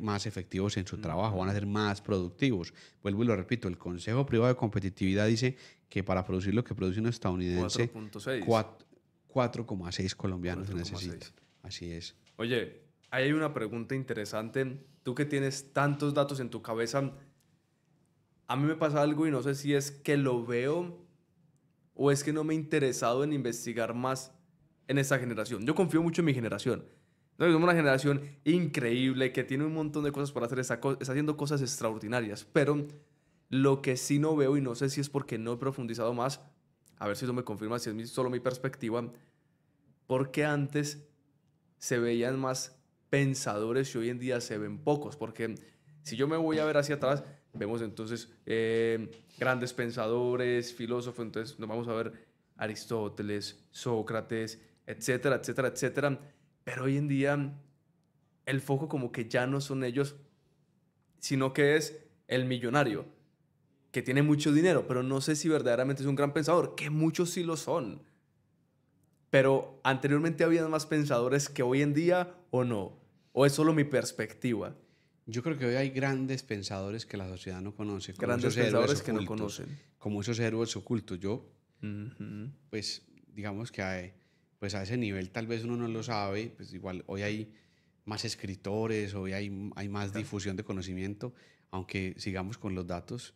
más efectivos en su trabajo, van a ser más productivos. Vuelvo y lo repito, el Consejo Privado de Competitividad dice que para producir lo que produce un estadounidense, 4,6 colombianos se necesitan. Así es. Oye, ahí hay una pregunta interesante. Tú que tienes tantos datos en tu cabeza, a mí me pasa algo y no sé si es que lo veo o es que no me he interesado en investigar más en esta generación. Yo confío mucho en mi generación. Somos una generación increíble que tiene un montón de cosas por hacer, está haciendo cosas extraordinarias, pero lo que sí no veo, y no sé si es porque no he profundizado más, a ver si eso me confirma, si es solo mi perspectiva, porque antes se veían más pensadores y hoy en día se ven pocos, porque si yo me voy a ver hacia atrás, vemos entonces grandes pensadores, filósofos, entonces nos vamos a ver Aristóteles, Sócrates, etcétera, etcétera, etcétera. Pero hoy en día el foco como que ya no son ellos, sino que es el millonario, que tiene mucho dinero, pero no sé si verdaderamente es un gran pensador, que muchos sí lo son. Pero anteriormente había más pensadores que hoy en día, ¿o no? ¿O es solo mi perspectiva? Yo creo que hoy hay grandes pensadores que la sociedad no conoce. Grandes pensadores que no conocen. Como esos héroes ocultos. Pues, digamos que pues a ese nivel tal vez uno no lo sabe, pues igual hoy hay más escritores, hoy hay más difusión de conocimiento, aunque sigamos con los datos,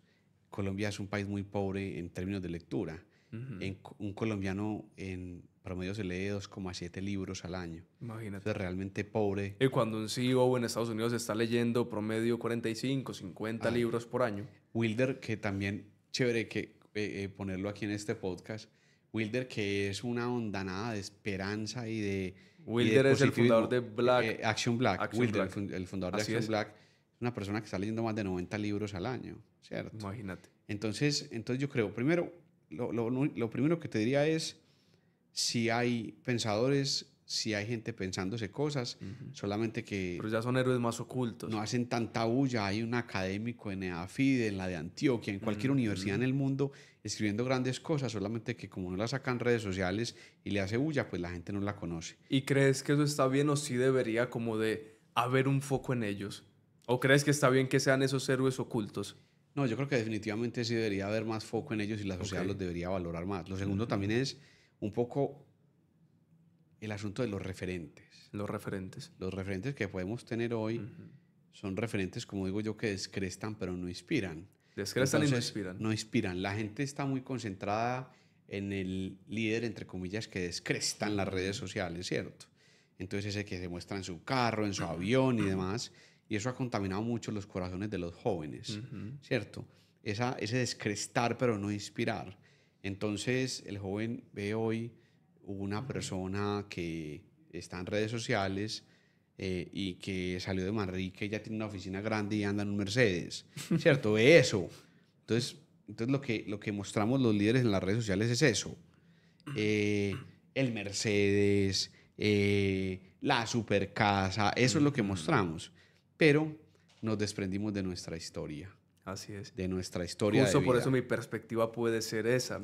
Colombia es un país muy pobre en términos de lectura. Un colombiano en promedio se lee 2,7 libros al año. Imagínate. Es realmente pobre. Y cuando un CEO en Estados Unidos está leyendo promedio 45, 50 libros por año. Wilder, que también, chévere que ponerlo aquí en este podcast, Wilder, que es una hondanada de esperanza y de Wilder es el fundador de Action Black. Wilder, el fundador de Action Black, es una persona que está leyendo más de 90 libros al año, ¿cierto? Imagínate. Entonces yo creo, primero, lo primero que te diría es, si hay pensadores, si hay gente pensándose cosas, solamente que... Pero ya son héroes más ocultos. No hacen tanta bulla. Hay un académico en EAFIDE, en la de Antioquia, en cualquier universidad en el mundo, escribiendo grandes cosas, solamente que como no la sacan redes sociales y le hace bulla, pues la gente no la conoce. ¿Y crees que eso está bien o sí debería como de haber un foco en ellos? ¿O crees que está bien que sean esos héroes ocultos? No, yo creo que definitivamente sí debería haber más foco en ellos y la sociedad los debería valorar más. Lo segundo también es un poco el asunto de los referentes. Los referentes. Los referentes que podemos tener hoy son referentes, como digo yo, que descrestan pero no inspiran. Descrestan y no inspiran. No inspiran. La gente está muy concentrada en el líder, entre comillas, que descresta en las redes sociales, ¿cierto? Entonces ese que se muestra en su carro, en su avión y demás. Y eso ha contaminado mucho los corazones de los jóvenes, ¿cierto? Ese descrestar pero no inspirar. Entonces el joven ve hoy una persona que está en redes sociales y que salió de Manrique y ya tiene una oficina grande y anda en un Mercedes, ¿cierto? Ve eso. Entonces lo que mostramos los líderes en las redes sociales es eso. el Mercedes, la super casa, eso es lo que mostramos. Pero nos desprendimos de nuestra historia. Así es. De nuestra historia Justo de por vida. eso mi perspectiva puede ser esa.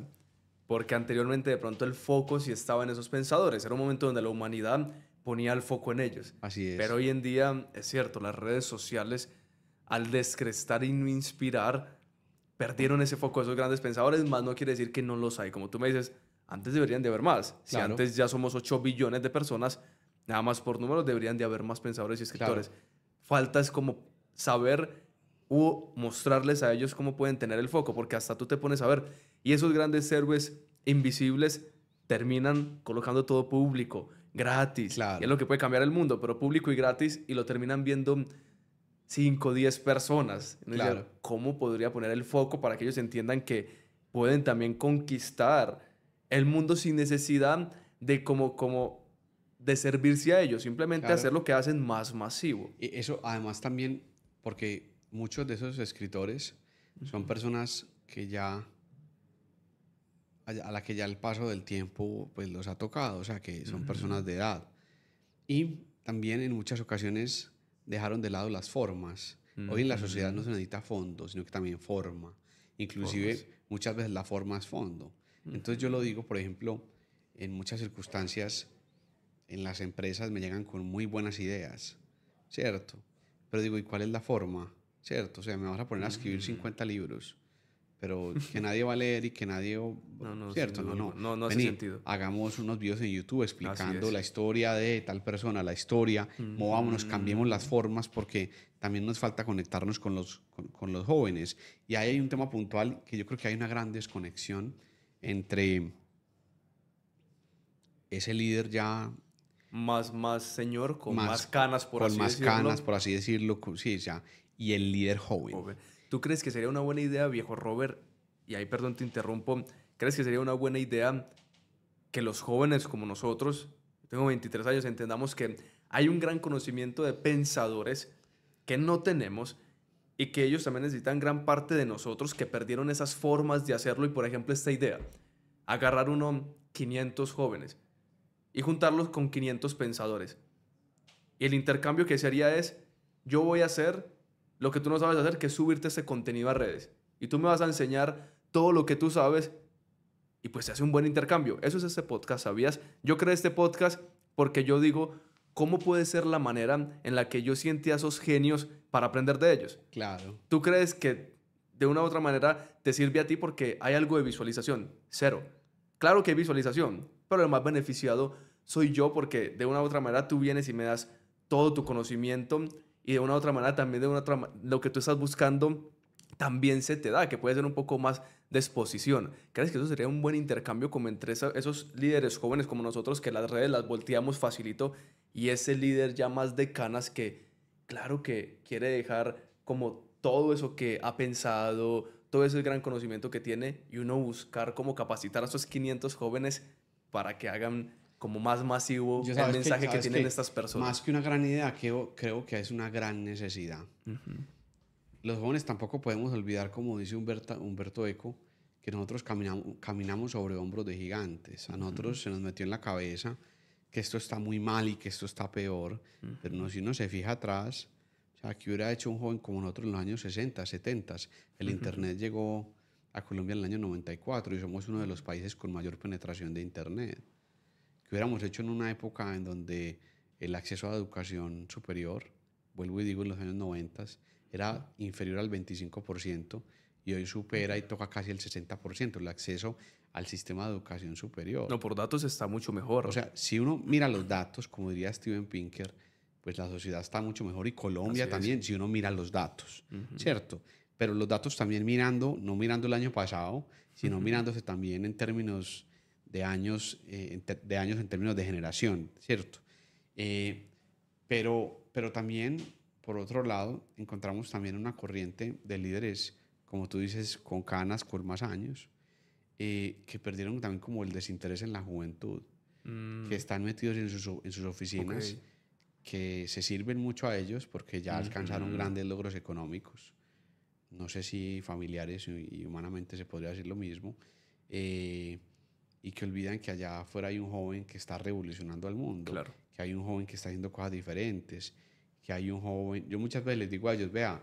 Porque anteriormente de pronto el foco sí estaba en esos pensadores. Era un momento donde la humanidad ponía el foco en ellos. Así es. Pero hoy en día, es cierto, las redes sociales, al descrestar y no inspirar, perdieron ese foco de esos grandes pensadores, más no quiere decir que no los hay. Como tú me dices, antes deberían de haber más. Si Claro. antes ya somos 8 billones de personas, nada más por números deberían de haber más pensadores y escritores. Claro. Falta es como saber o mostrarles a ellos cómo pueden tener el foco, porque hasta tú te pones a ver. Y esos grandes héroes invisibles terminan colocando todo público, gratis. Claro. Y es lo que puede cambiar el mundo, pero público y gratis, y lo terminan viendo 5 o 10 personas. Claro. ¿Cómo podría poner el foco para que ellos entiendan que pueden también conquistar el mundo sin necesidad de de servirse a ellos, simplemente Claro. hacer lo que hacen más masivo? Y eso además también, porque muchos de esos escritores son personas que ya, a la que ya el paso del tiempo pues los ha tocado, o sea que son personas de edad. Y también en muchas ocasiones dejaron de lado las formas. Hoy en la sociedad no se necesita fondo, sino que también forma. Inclusive muchas veces la forma es fondo. Entonces yo lo digo, por ejemplo, en muchas circunstancias en las empresas me llegan con muy buenas ideas, ¿cierto? Pero digo, ¿y cuál es la forma? ¿Cierto? O sea, me vas a poner a escribir 50 libros, pero que nadie va a leer y que nadie... No, ¿cierto? No hace Vení, sentido. hagamos unos videos en YouTube explicando es. la historia de tal persona, la historia, movámonos, cambiemos las formas, porque también nos falta conectarnos con los jóvenes. Y ahí hay un tema puntual que yo creo que hay una gran desconexión entre ese líder ya... Más señor, con más canas, por así decirlo. Con más canas, por así decirlo, sí, ya. Y el líder joven. ¿Tú crees que sería una buena idea, viejo Robert? Y ahí, perdón, te interrumpo. ¿Crees que sería una buena idea que los jóvenes como nosotros, tengo 23 años, entendamos que hay un gran conocimiento de pensadores que no tenemos y que ellos también necesitan gran parte de nosotros que perdieron esas formas de hacerlo? Y, por ejemplo, esta idea, agarrar 500 jóvenes y juntarlos con 500 pensadores. Y el intercambio que se haría es, yo voy a hacer lo que tú no sabes hacer, que es subirte ese contenido a redes. Y tú me vas a enseñar todo lo que tú sabes y pues se hace un buen intercambio. Eso es este podcast, ¿sabías? Yo creé este podcast porque yo digo, ¿cómo puede ser la manera en la que yo siente a esos genios para aprender de ellos? Claro. ¿Tú crees que de una u otra manera te sirve a ti porque hay algo de visualización? Cero. Claro que hay visualización, pero el más beneficiado soy yo, porque de una u otra manera tú vienes y me das todo tu conocimiento y de una u otra manera también lo que tú estás buscando también se te da, que puede ser un poco más de exposición. ¿Crees que eso sería un buen intercambio como entre esos líderes jóvenes como nosotros, que las redes las volteamos facilito, y ese líder ya más de canas que, claro, que quiere dejar como todo eso que ha pensado, todo ese gran conocimiento que tiene, y uno buscar cómo capacitar a esos 500 jóvenes para que hagan como más masivo el mensaje que tienen estas personas? Más que una gran idea, creo que es una gran necesidad. Los jóvenes tampoco podemos olvidar, como dice Humberto Eco, que nosotros caminamos sobre hombros de gigantes. A nosotros se nos metió en la cabeza que esto está muy mal y que esto está peor, pero no, si uno se fija atrás, o sea, ¿qué hubiera hecho un joven como nosotros en los años 60, 70? El Internet llegó a Colombia en el año 94 y somos uno de los países con mayor penetración de Internet. ¿Qué hubiéramos hecho en una época en donde el acceso a la educación superior, vuelvo y digo, en los años 90, era inferior al 25% y hoy supera y toca casi el 60% el acceso al sistema de educación superior? No, por datos está mucho mejor. O sea, si uno mira los datos, como diría Steven Pinker, pues la sociedad está mucho mejor, y Colombia también, si uno mira los datos, ¿cierto? Pero los datos también no mirando el año pasado, sino mirándose también en términos de años, en términos de generación, ¿cierto? Pero también, por otro lado, encontramos también una corriente de líderes, como tú dices, con canas, con más años, que perdieron también como el desinterés en la juventud, que están metidos en sus oficinas, que se sirven mucho a ellos porque ya alcanzaron grandes logros económicos. No sé si familiares y humanamente se podría decir lo mismo, y que olvidan que allá afuera hay un joven que está revolucionando al mundo, Claro. que hay un joven que está haciendo cosas diferentes, que hay un joven... Yo muchas veces les digo a ellos, vea,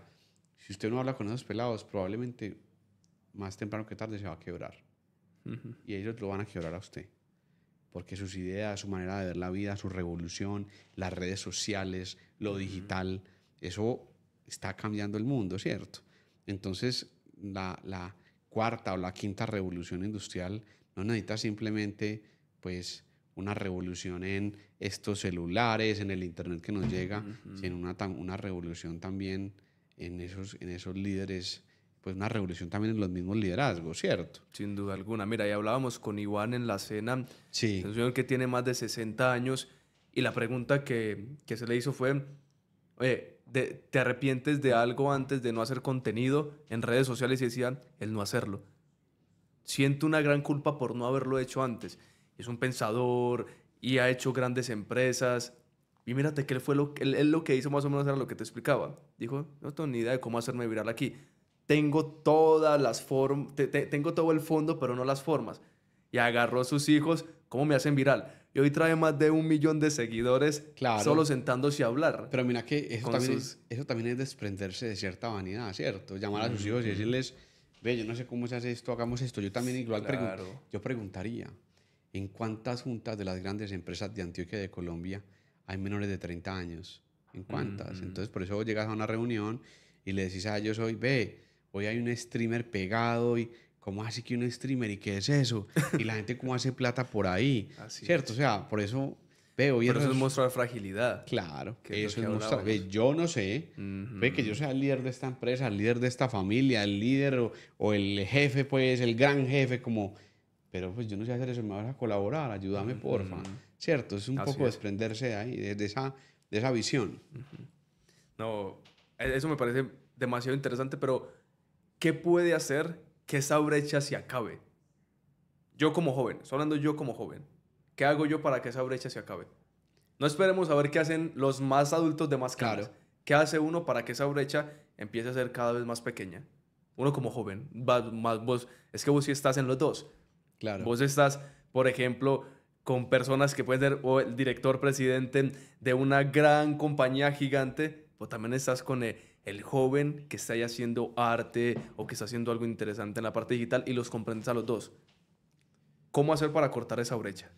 si usted no habla con esos pelados, probablemente más temprano que tarde se va a quebrar. Y ellos lo van a quebrar a usted. Porque sus ideas, su manera de ver la vida, su revolución, las redes sociales, lo digital, eso está cambiando el mundo, ¿cierto? Entonces, la cuarta o la quinta revolución industrial no necesita simplemente, pues, una revolución en estos celulares, en el internet que nos llega, sino una revolución también en esos líderes, pues una revolución también en los mismos liderazgos, ¿cierto? Sin duda alguna. Mira, ya hablábamos con Iván en la cena, Sí. es un señor que tiene más de 60 años, y la pregunta que se le hizo fue, oye, ¿te arrepientes de algo antes de no hacer contenido en redes sociales? Y decía, el no hacerlo. Siento una gran culpa por no haberlo hecho antes. Es un pensador y ha hecho grandes empresas. Y mírate que él lo que hizo más o menos era lo que te explicaba. Dijo, no tengo ni idea de cómo hacerme viral aquí. Tengo todas las formas, tengo todo el fondo, pero no las formas. Y agarró a sus hijos, ¿cómo me hacen viral? Y hoy trae más de 1 millón de seguidores, Claro. Solo sentándose a hablar. Pero mira que eso también es desprenderse de cierta vanidad, ¿cierto? Llamar a sus hijos y decirles, ve, yo no sé cómo se hace esto, hagamos esto. Yo también igual yo preguntaría, ¿en cuántas juntas de las grandes empresas de Antioquia y de Colombia hay menores de 30 años? ¿En cuántas? Entonces, por eso llegas a una reunión y le decís a ellos hoy, ve, hoy hay un streamer pegado y ¿cómo así que un streamer? ¿Y qué es eso? Y la gente cómo hace plata por ahí, ¿cierto? O sea, por eso veo... Pero eso es mostrar fragilidad. Claro, eso es mostrar... Ve, yo no sé, ve que yo sea el líder de esta empresa, el líder de esta familia, el líder o el jefe, pues, el gran jefe, como... Pero pues yo no sé hacer eso, me vas a colaborar, ayúdame, porfa. ¿Cierto? Es un poco desprenderse de ahí, de esa visión. No, eso me parece demasiado interesante, pero ¿qué puede hacer que esa brecha se acabe? Yo como joven, estoy hablando yo como joven, ¿qué hago yo para que esa brecha se acabe? No esperemos a ver qué hacen los más adultos de más canas. Claro. ¿Qué hace uno para que esa brecha empiece a ser cada vez más pequeña? Uno como joven, es que vos sí estás en los dos. Claro. Vos estás, por ejemplo, con personas que pueden ser o el director, presidente de una gran compañía gigante, o también estás con el joven que está ahí haciendo arte o que está haciendo algo interesante en la parte digital y los comprendes a los dos. ¿Cómo hacer para cortar esa brecha?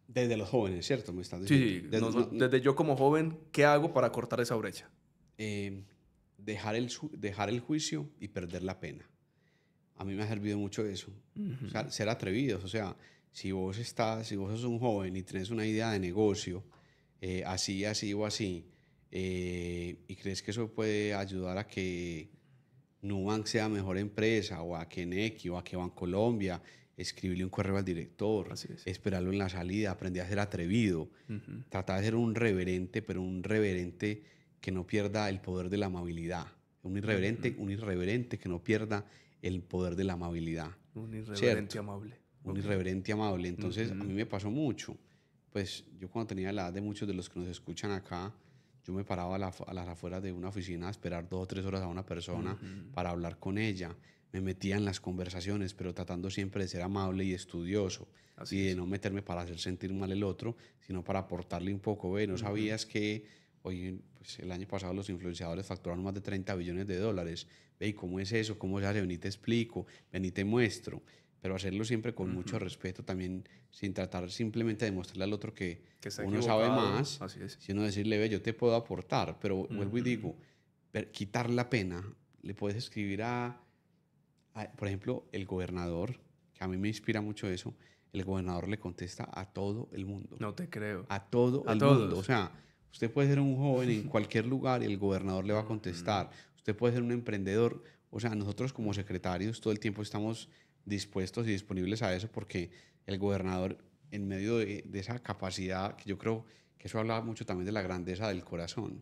Desde los jóvenes, ¿cierto? Me estás diciendo. Sí, desde yo como joven, ¿qué hago para cortar esa brecha? Dejar el juicio y perder la pena. A mí me ha servido mucho eso. O sea, ser atrevidos. O sea, si vos sos un joven y tenés una idea de negocio, así o así, y crees que eso puede ayudar a que Nubank sea mejor empresa, o a que Nequi, o a que Bancolombia, escribirle un correo al director, esperarlo en la salida, aprender a ser atrevido, tratar de ser un reverente, pero un reverente que no pierda el poder de la amabilidad. Un irreverente que no pierda el poder de la amabilidad. Un irreverente amable. Un irreverente amable. Entonces, a mí me pasó mucho. Pues yo cuando tenía la edad de muchos de los que nos escuchan acá, yo me paraba a las afueras de una oficina a esperar 2 o 3 horas a una persona para hablar con ella. Me metía en las conversaciones, pero tratando siempre de ser amable y estudioso. Y de no meterme para hacer sentir mal el otro, sino para aportarle un poco. ¿No sabías que hoy, pues, el año pasado los influenciadores facturaron más de $30 billones? ¿Ve? ¿Y cómo es eso? ¿Cómo se hace? Vení, te explico, vení, te muestro. Pero hacerlo siempre con mucho respeto también, sin tratar simplemente de mostrarle al otro que uno sabe más, sino decirle, ve, yo te puedo aportar. Pero vuelvo y digo, quitar la pena. Le puedes escribir por ejemplo, el gobernador, que a mí me inspira mucho eso, el gobernador le contesta a todo el mundo. No te creo. A todo el mundo. O sea, usted puede ser un joven en cualquier lugar y el gobernador le va a contestar. Usted puede ser un emprendedor. O sea, nosotros como secretarios todo el tiempo estamos dispuestos y disponibles a eso, porque el gobernador, en medio de esa capacidad, que yo creo que eso habla mucho también de la grandeza del corazón,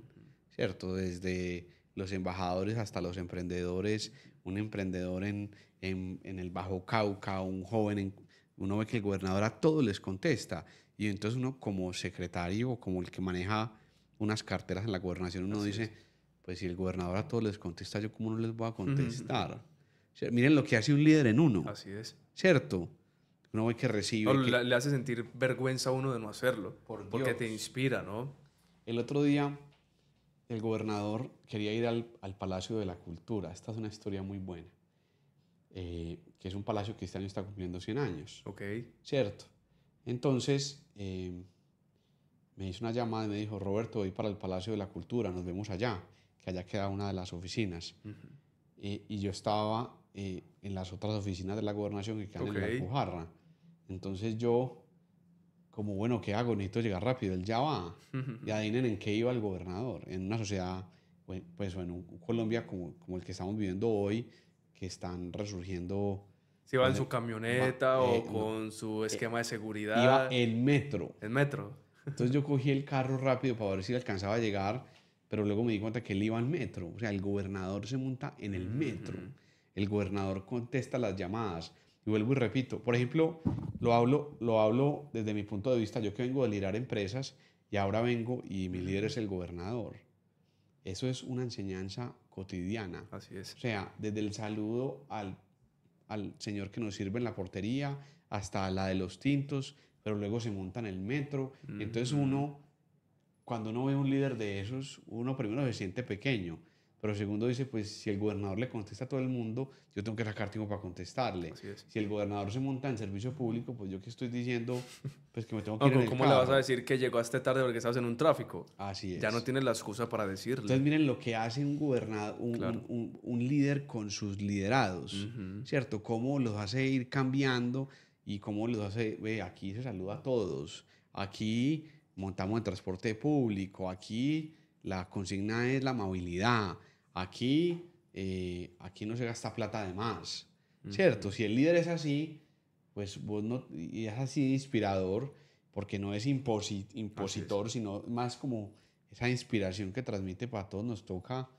¿cierto? Desde los embajadores hasta los emprendedores, un emprendedor en el Bajo Cauca, un joven, uno ve que el gobernador a todos les contesta. Y entonces uno como secretario o como el que maneja unas carteras en la gobernación, uno dice, pues si el gobernador a todos les contesta, ¿yo cómo no les voy a contestar? O sea, miren lo que hace un líder en uno. Así es. ¿Cierto? uno ve que recibe. No, le hace sentir vergüenza a uno de no hacerlo, porque te inspira, ¿no? El otro día el gobernador quería ir al Palacio de la Cultura. Esta es una historia muy buena, que es un palacio que este año está cumpliendo 100 años. Ok. ¿Cierto? Entonces me hizo una llamada y me dijo, Roberto, voy para el Palacio de la Cultura, nos vemos allá, que allá queda una de las oficinas. Y yo estaba en las otras oficinas de la gobernación que quedan en la Alpujarra. Entonces yo, como bueno, ¿qué hago? Necesito llegar rápido, él ya va. Y adivinen en qué iba el gobernador, en una sociedad, pues en un Colombia como el que estamos viviendo hoy, que están resurgiendo. Si va en su camioneta o con su esquema de seguridad. Iba en metro. En metro. Entonces yo cogí el carro rápido para ver si alcanzaba a llegar, pero luego me di cuenta que él iba en metro. O sea, el gobernador se monta en el metro. El gobernador contesta las llamadas. Y vuelvo y repito, por ejemplo, lo hablo desde mi punto de vista, yo que vengo de liderar empresas y ahora vengo y mi líder es el gobernador. Eso es una enseñanza cotidiana. Así es. O sea, desde el saludo al señor que nos sirve en la portería hasta la de los tintos, pero luego se monta en el metro. Entonces uno, cuando uno ve un líder de esos, uno primero se siente pequeño, pero segundo dice, pues si el gobernador le contesta a todo el mundo, yo tengo que sacar tiempo para contestarle. Así es. Si el gobernador se monta en servicio público, pues yo que estoy diciendo, pues que me tengo que ir en el ¿Cómo carro. le vas a decir que llegaste tarde porque estabas en un tráfico? Así es. Ya no tienes la excusa para decirle. Entonces miren lo que hace un gobernador, un líder con sus liderados, ¿cierto? Cómo los hace ir cambiando y cómo los hace, ve, aquí se saluda a todos, aquí montamos en transporte público, aquí la consigna es la movilidad, aquí no se gasta plata de más, ¿cierto? Si el líder es así, pues vos no, y es así inspirador, porque no es impositor, sino más como esa inspiración que transmite para todos. Nos toca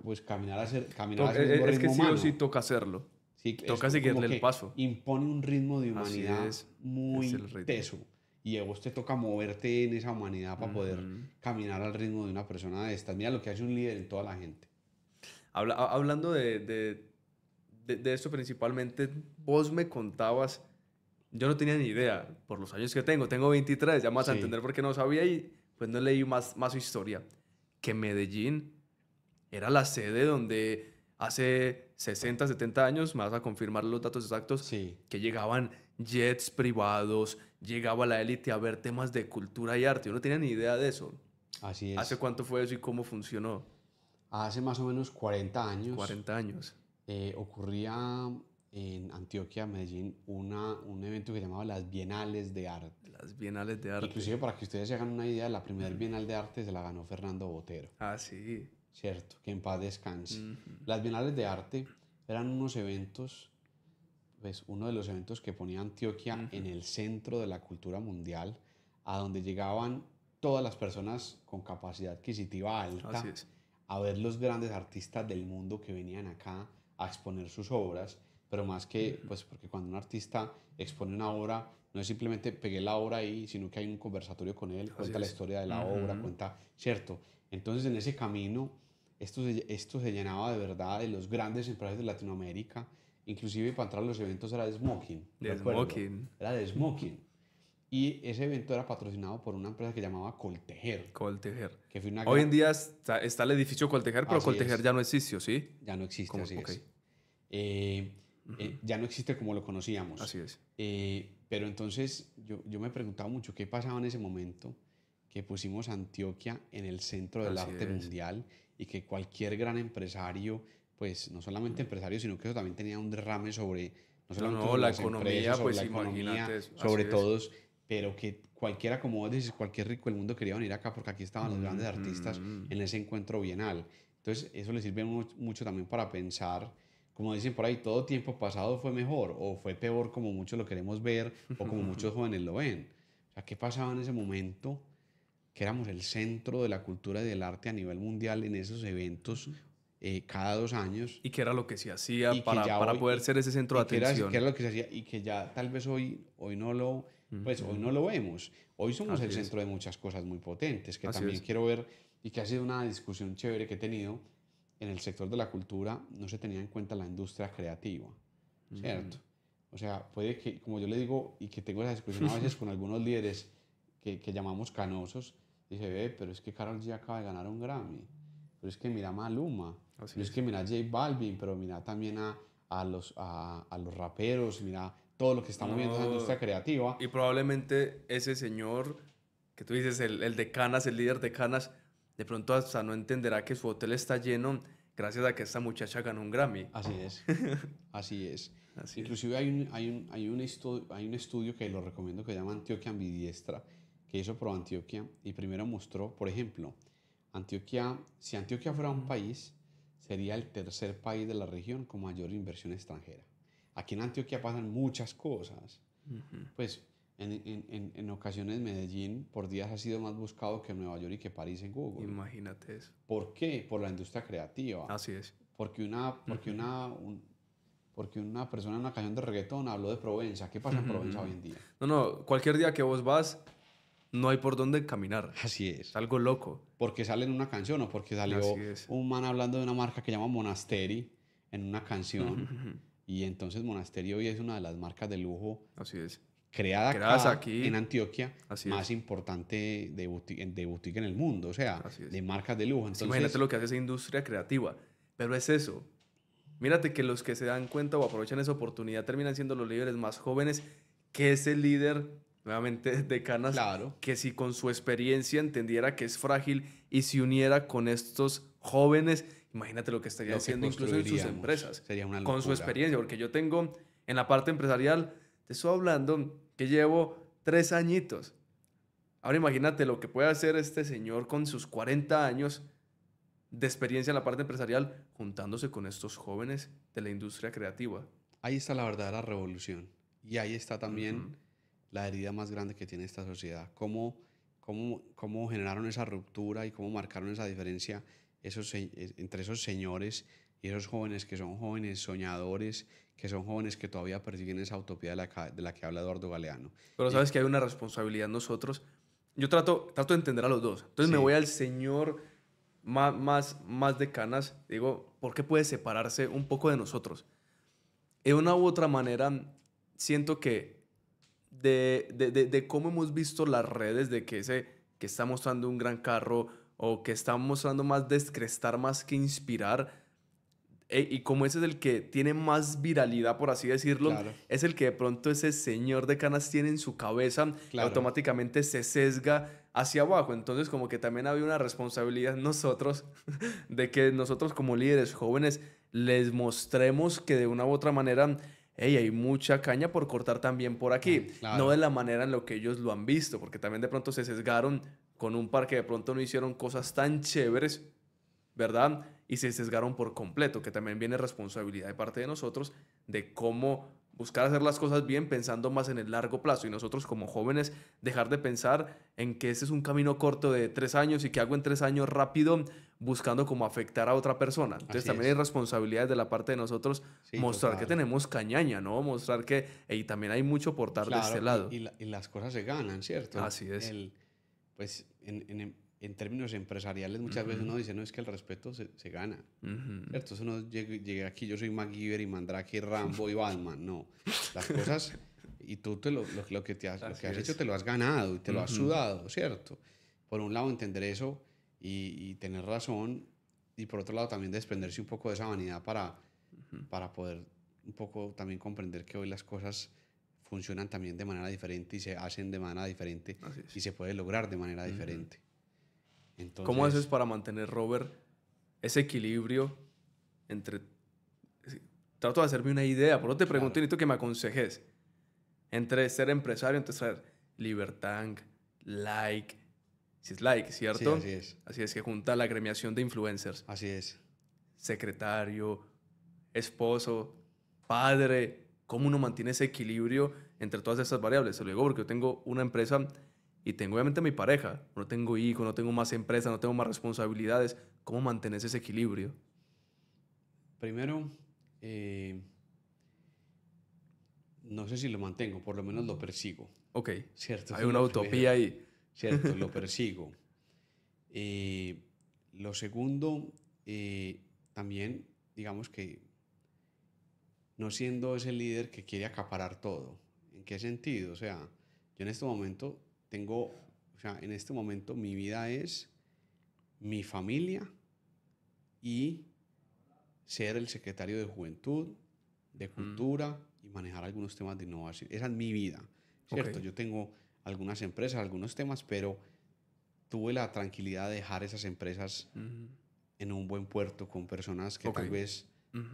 pues caminar a hacer un es que sí o sí toca hacerlo. Sí, toca seguirle el paso. Impone un ritmo de humanidad muy teso. Y a vos te toca moverte en esa humanidad para poder caminar al ritmo de una persona de estas. Mira lo que hace un líder en toda la gente. Hablando de esto principalmente, vos me contabas, yo no tenía ni idea, por los años que tengo 23, ya más a entender por qué no sabía y pues no leí más su historia, que Medellín era la sede donde hace 60, 70 años, me vas a confirmar los datos exactos, que llegaban jets privados, llegaba la élite a ver temas de cultura y arte. Yo no tenía ni idea de eso. Así es. ¿Hace cuánto fue eso y cómo funcionó? Hace más o menos 40 años. 40 años. Ocurría en Antioquia, Medellín, un evento que se llamaba las Bienales de Arte. Las Bienales de Arte. Inclusive, para que ustedes se hagan una idea, la primera Bienal de Arte se la ganó Fernando Botero. Ah, sí. Cierto, que en paz descanse. Las Bienales de Arte eran unos eventos, pues uno de los eventos que ponía Antioquia en el centro de la cultura mundial, a donde llegaban todas las personas con capacidad adquisitiva alta a ver los grandes artistas del mundo que venían acá a exponer sus obras, pero más que, pues porque cuando un artista expone una obra, no es simplemente pegué la obra ahí, sino que hay un conversatorio con él, cuenta la historia de la obra, cuenta, ¿cierto? Entonces en ese camino esto se llenaba de verdad de los grandes empresarios de Latinoamérica, inclusive para entrar a los eventos era de smoking. Era de smoking. Y ese evento era patrocinado por una empresa que llamaba Coltejer. Coltejer. Que fue Hoy en día está el edificio Coltejer, pero Coltejer ya no existe, ¿sí? Ya no existe, así es. Ya no existe como lo conocíamos. Así es. Pero entonces yo me preguntaba mucho qué pasaba en ese momento que pusimos Antioquia en el centro del arte mundial y que cualquier gran empresario, pues no solamente empresario, sino que eso también tenía un derrame sobre no solamente sobre la las economía, empresas, sobre pues la economía, sobre todos, pero que cualquiera, como vos decís, cualquier rico del mundo quería venir acá porque aquí estaban los grandes artistas en ese encuentro bienal. Entonces eso le sirve mucho también para pensar, como dicen por ahí, todo tiempo pasado fue mejor o fue peor como muchos lo queremos ver o como muchos jóvenes lo ven. O sea, ¿qué pasaba en ese momento? Que éramos el centro de la cultura y del arte a nivel mundial en esos eventos cada 2 años. Y que era lo que se hacía para poder ser ese centro de atención. Que era lo que se hacía y que ya tal vez hoy no lo, pues, hoy no lo vemos. Hoy somos el centro de muchas cosas muy potentes, que también quiero ver y que ha sido una discusión chévere que he tenido en el sector de la cultura. No se tenía en cuenta la industria creativa, ¿cierto? O sea, puede que, como yo le digo, y que tengo esa discusión a veces con algunos líderes que llamamos canosos, dice, ve, pero es que Karol G acaba de ganar un Grammy, pero es que mira Maluma, pero es que mira J Balvin, pero mira también a los raperos, mira todo lo que está moviendo esa industria creativa. Y probablemente ese señor que tú dices, el de Canas, el líder de Canas, de pronto hasta no entenderá que su hotel está lleno gracias a que esta muchacha ganó un Grammy. Así es, así es. Así Inclusive hay un estudio que lo recomiendo que se llama Antioquia Ambidiestra, que hizo Pro Antioquia y primero mostró, por ejemplo, Antioquia, si Antioquia fuera un país, sería el tercer país de la región con mayor inversión extranjera. Aquí en Antioquia pasan muchas cosas. Pues en ocasiones Medellín por días ha sido más buscado que Nueva York y que París en Google. Imagínate eso. ¿Por qué? Por la industria creativa. Así es. Porque una persona en una canción de reggaetón habló de Provenza. ¿Qué pasa en Provenza hoy en día? No, cualquier día que vos vas, no hay por dónde caminar. Así es. Es algo loco. Porque sale en una canción o porque salió un man hablando de una marca que llama Monasteri en una canción. Y entonces Monasteri hoy es una de las marcas de lujo. Así es. Creadas aquí en Antioquia, más importante de boutique en el mundo, o sea, de marcas de lujo. Entonces, imagínate lo que hace esa industria creativa. Pero es eso. Mírate que los que se dan cuenta o aprovechan esa oportunidad terminan siendo los líderes más jóvenes que ese líder, nuevamente de Canas, claro, que si con su experiencia entendiera que es frágil y se uniera con estos jóvenes, imagínate lo que estaría haciendo incluso en sus empresas. Sería una locura. Con su experiencia, porque yo tengo en la parte empresarial, te estoy hablando que llevo 3 añitos. Ahora imagínate lo que puede hacer este señor con sus 40 años de experiencia en la parte empresarial, juntándose con estos jóvenes de la industria creativa. Ahí está la verdadera revolución. Y ahí está también la herida más grande que tiene esta sociedad. Cómo generaron esa ruptura y cómo marcaron esa diferencia entre esos señores y esos jóvenes que son jóvenes soñadores, que son jóvenes que todavía persiguen esa utopía de la que habla Eduardo Galeano. Pero sabes que hay una responsabilidad nosotros. Yo trato de entender a los dos. Entonces me voy al señor más de Canas. Digo, ¿por qué puede separarse un poco de nosotros? De una u otra manera, siento que de cómo hemos visto las redes, de que está mostrando un gran carro o que está mostrando más descrestar más que inspirar, y como ese es el que tiene más viralidad, por así decirlo, claro, es el que de pronto ese señor de Canas tiene en su cabeza, y automáticamente se sesga hacia abajo. Entonces como que también había una responsabilidad nosotros de que nosotros como líderes jóvenes les mostremos que de una u otra manera, hey, hay mucha caña por cortar también por aquí. No de la manera en lo que ellos lo han visto, porque también de pronto se sesgaron con un par que de pronto no hicieron cosas tan chéveres, ¿verdad? Y se sesgaron por completo, que también viene responsabilidad de parte de nosotros de cómo buscar hacer las cosas bien pensando más en el largo plazo. Y nosotros como jóvenes dejar de pensar en que ese es un camino corto de 3 años y que hago en 3 años rápido buscando cómo afectar a otra persona. Entonces también hay responsabilidades de la parte de nosotros mostrar que tenemos cañaña, ¿no? Mostrar que también hay mucho por dar de este lado. Y las cosas se ganan, ¿cierto? Así es. Pues en términos empresariales muchas veces uno dice, no, es que el respeto se gana, ¿cierto? Eso no llegué aquí, yo soy MacGyver y Mandrake, Rambo y Batman, no. Las cosas, y tú lo que has hecho te lo has ganado y te lo has sudado, ¿cierto? Por un lado entender eso y tener razón, y por otro lado también desprenderse un poco de esa vanidad para poder un poco también comprender que hoy las cosas funcionan también de manera diferente y se hacen de manera diferente y se puede lograr de manera diferente. Entonces, ¿cómo haces para mantener, Robert, ese equilibrio entre... Trato de hacerme una idea, por eso te pregunto y necesito que me aconsejes. Entre ser empresario, entre ser Libertank, Like, si es Like, ¿cierto? Sí, así es. Así es, que junta la agremiación de influencers. Así es. Secretario, esposo, padre. ¿Cómo uno mantiene ese equilibrio entre todas esas variables? Se lo digo porque yo tengo una empresa y tengo obviamente mi pareja. No tengo hijos, no tengo más empresa, no tengo más responsabilidades. ¿Cómo mantienes ese equilibrio? Primero, no sé si lo mantengo, por lo menos lo persigo. Ok. ¿Cierto? Hay una utopía ahí. Cierto, lo persigo. Lo segundo, también, digamos que no siendo ese líder que quiere acaparar todo. ¿En qué sentido? O sea, yo en este momento en este momento mi vida es mi familia y ser el secretario de Juventud, de Cultura y manejar algunos temas de innovación. Esa es mi vida, ¿cierto? Okay. Yo tengo algunas empresas, algunos temas, pero tuve la tranquilidad de dejar esas empresas en un buen puerto con personas que tal vez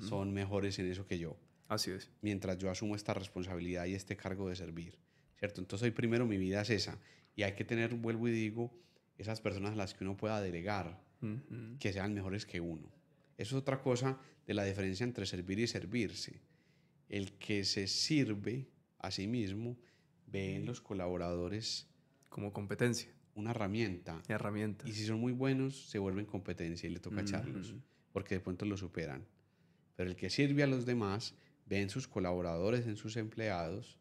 son mejores en eso que yo. Así es. Mientras yo asumo esta responsabilidad y este cargo de servir, ¿cierto? Entonces, hoy primero mi vida es esa. Y hay que tener, vuelvo y digo, esas personas a las que uno pueda delegar, que sean mejores que uno. Eso es otra cosa de la diferencia entre servir y servirse. El que se sirve a sí mismo ve en los colaboradores como competencia. Una herramienta. Herramienta. Y si son muy buenos, se vuelven competencia y le toca echarlos, porque de pronto lo superan. Pero el que sirve a los demás ve en sus colaboradores, en sus empleados,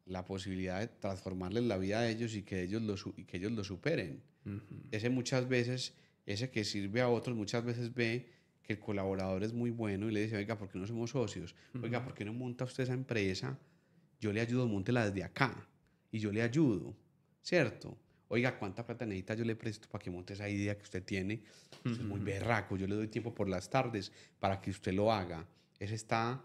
la posibilidad de transformarles la vida a ellos y que ellos lo superen. Ese muchas veces, ese que sirve a otros, muchas veces ve que el colaborador es muy bueno y le dice, oiga, ¿por qué no somos socios? Oiga, ¿por qué no monta usted esa empresa? Yo le ayudo, móntela desde acá y yo le ayudo, ¿cierto? Oiga, ¿cuánta plata necesita? Yo le presto para que monte esa idea que usted tiene. Usted es muy berraco, yo le doy tiempo por las tardes para que usted lo haga. Ese está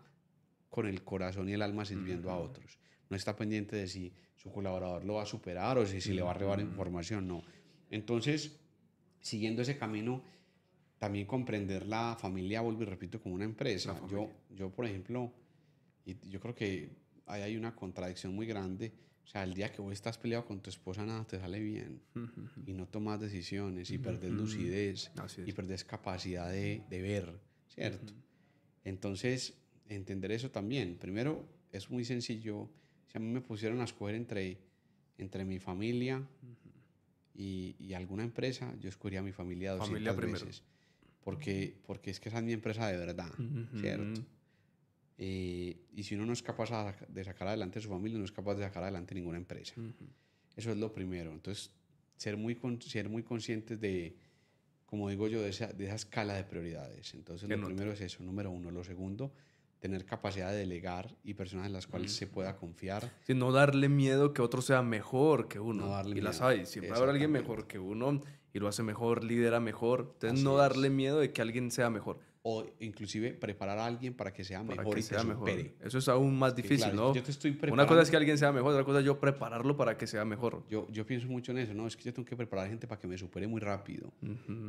con el corazón y el alma sirviendo a otros. No está pendiente de si su colaborador lo va a superar o si le va a robar información, no. Entonces, siguiendo ese camino, también comprender la familia, vuelvo y repito, como una empresa. Yo, por ejemplo, y yo creo que ahí hay una contradicción muy grande. O sea, el día que vos estás peleado con tu esposa, nada te sale bien. Y no tomas decisiones, y perdés lucidez, y perdés capacidad de ver, ¿cierto? Entonces, entender eso también. Primero, es muy sencillo. Si a mí me pusieron a escoger entre mi familia y alguna empresa, yo escogería a mi familia 200 veces. Porque es que esa es mi empresa de verdad, ¿cierto? Y si uno no es capaz de sacar adelante a su familia, no es capaz de sacar adelante ninguna empresa. Eso es lo primero. Entonces, ser muy conscientes de, como digo yo, de esa escala de prioridades. Entonces, lo primero es eso, número uno. Lo segundo, tener capacidad de delegar y personas en las cuales se pueda confiar. Sí, no darle miedo que otro sea mejor que uno. No darle miedo. Las hay. Siempre habrá alguien mejor que uno y lo hace mejor, lidera mejor. Entonces, no darle miedo de que alguien sea mejor. O inclusive preparar a alguien para que sea mejor y que supere. Eso es aún más difícil, claro, ¿no? Yo te estoy preparando. Una cosa es que alguien sea mejor, otra cosa es yo prepararlo para que sea mejor. Yo pienso mucho en eso, ¿no? Es que yo tengo que preparar gente para que me supere muy rápido.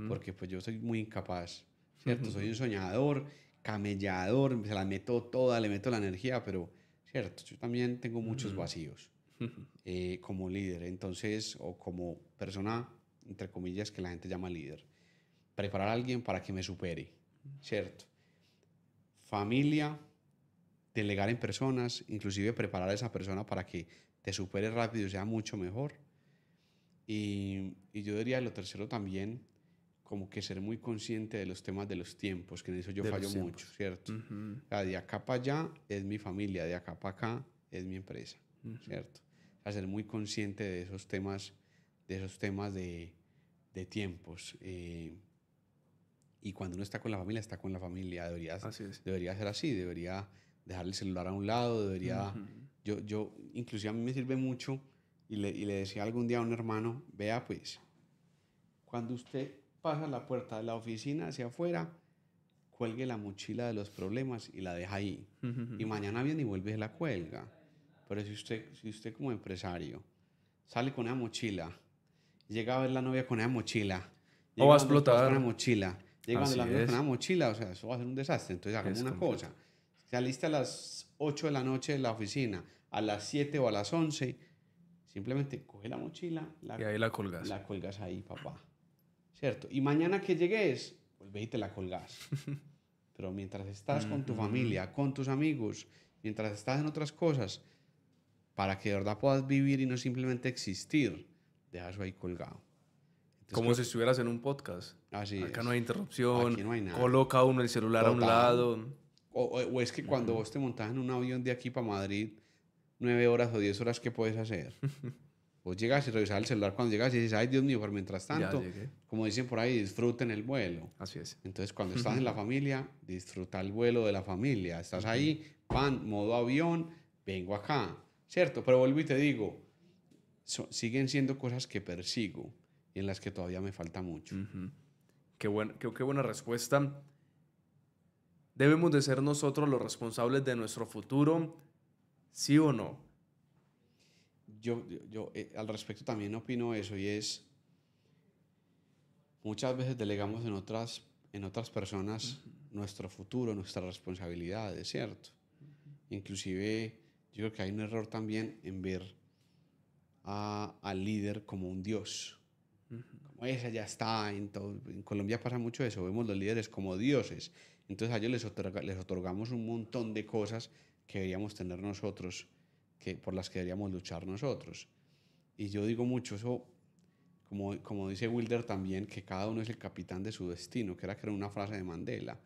Porque pues yo soy muy incapaz, ¿cierto? Soy un soñador, camellador, se la meto toda, le meto la energía, pero, ¿cierto? Yo también tengo muchos vacíos como líder, entonces, o como persona, entre comillas, que la gente llama líder. Preparar a alguien para que me supere, ¿cierto? Familia, delegar en personas, inclusive preparar a esa persona para que te supere rápido y sea mucho mejor. Y yo diría lo tercero también, como que ser muy consciente de los temas de los tiempos, que en eso yo fallo mucho, ¿cierto? O sea, de acá para allá es mi familia, de acá para acá es mi empresa, ¿cierto? O sea, ser muy consciente de esos temas de tiempos. Y cuando uno está con la familia, está con la familia. Debería ser así, debería dejar el celular a un lado, debería... Yo inclusive a mí me sirve mucho, y le decía algún día a un hermano, vea pues, cuando usted pasa la puerta de la oficina hacia afuera, cuelgue la mochila de los problemas y la deja ahí. Y mañana viene y vuelve y la cuelga. Pero si usted como empresario sale con una mochila, llega a ver la novia con una mochila, o va a explotar con una mochila, llega a la novia con una mochila, o sea, eso va a ser un desastre. Entonces hagamos una cosa, saliste a las 8 de la noche de la oficina, a las 7 o a las 11, simplemente coge la mochila y ahí la colgas. La colgas ahí, papá. ¿Cierto? Y mañana que llegues, pues ve y te la colgas. Pero mientras estás con tu familia, con tus amigos, mientras estás en otras cosas, para que de verdad puedas vivir y no simplemente existir, deja eso ahí colgado. Entonces, como si estuvieras en un podcast. Así Acá es. no hay interrupción. Aquí no hay nada. Coloca uno el celular a un lado. O es que cuando vos te montas en un avión de aquí para Madrid, 9 horas o 10 horas, ¿qué puedes hacer? Vos llegas y revisas el celular cuando llegas y dices, ay Dios mío, pero mientras tanto, como dicen por ahí, disfruten el vuelo. Así es. Entonces cuando estás en la familia, disfruta el vuelo de la familia. Estás ahí, pan, modo avión, vengo acá, ¿cierto? Pero vuelvo y te digo, siguen siendo cosas que persigo y en las que todavía me falta mucho. Qué buena respuesta. ¿Debemos de ser nosotros los responsables de nuestro futuro? ¿Sí o no? Yo al respecto también opino eso, y es, muchas veces delegamos en otras personas nuestro futuro, nuestras responsabilidades, ¿cierto? Inclusive yo creo que hay un error también en ver al líder como un dios. Como esa ya está, en Colombia pasa mucho eso, vemos los líderes como dioses. Entonces a ellos les otorgamos un montón de cosas que deberíamos tener nosotros, por las que deberíamos luchar nosotros. Y yo digo mucho eso, como dice Wilder también, que cada uno es el capitán de su destino, que era una frase de Mandela.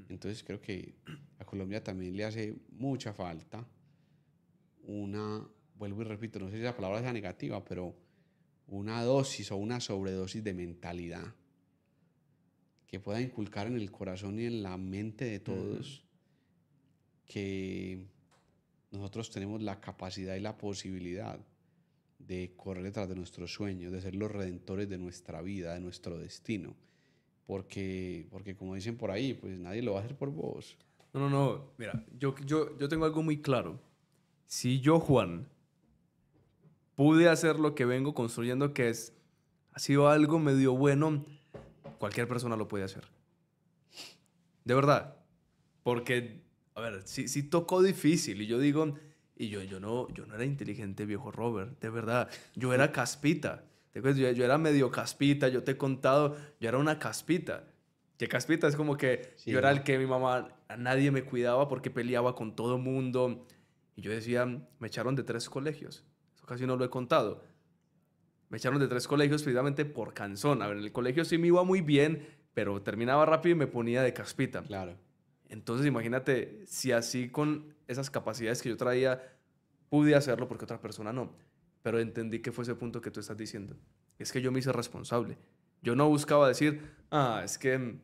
Entonces creo que a Colombia también le hace mucha falta vuelvo y repito, no sé si la palabra sea negativa, pero una dosis o una sobredosis de mentalidad que pueda inculcar en el corazón y en la mente de todos que nosotros tenemos la capacidad y la posibilidad de correr detrás de nuestros sueños, de ser los redentores de nuestra vida, de nuestro destino. Porque como dicen por ahí, pues nadie lo va a hacer por vos. No. Mira, yo tengo algo muy claro. Si yo, Juan, pude hacer lo que vengo construyendo, ha sido algo medio bueno, cualquier persona lo puede hacer. De verdad. Porque, a ver, sí tocó difícil. Y yo digo, yo no era inteligente, viejo Robert. De verdad. Yo era caspita. Yo era medio caspita. Yo te he contado, yo era una caspita. Que caspita es como que sí, yo era el que mi mamá, a nadie me cuidaba porque peleaba con todo mundo. Y yo decía, me echaron de 3 colegios. Eso casi no lo he contado. Me echaron de 3 colegios precisamente por cansón. A ver, en el colegio sí me iba muy bien, pero terminaba rápido y me ponía de caspita. Claro. Entonces imagínate si así con esas capacidades que yo traía pude hacerlo porque otra persona no. Pero entendí que fue ese punto que tú estás diciendo. Es que yo me hice responsable. Yo no buscaba decir, es que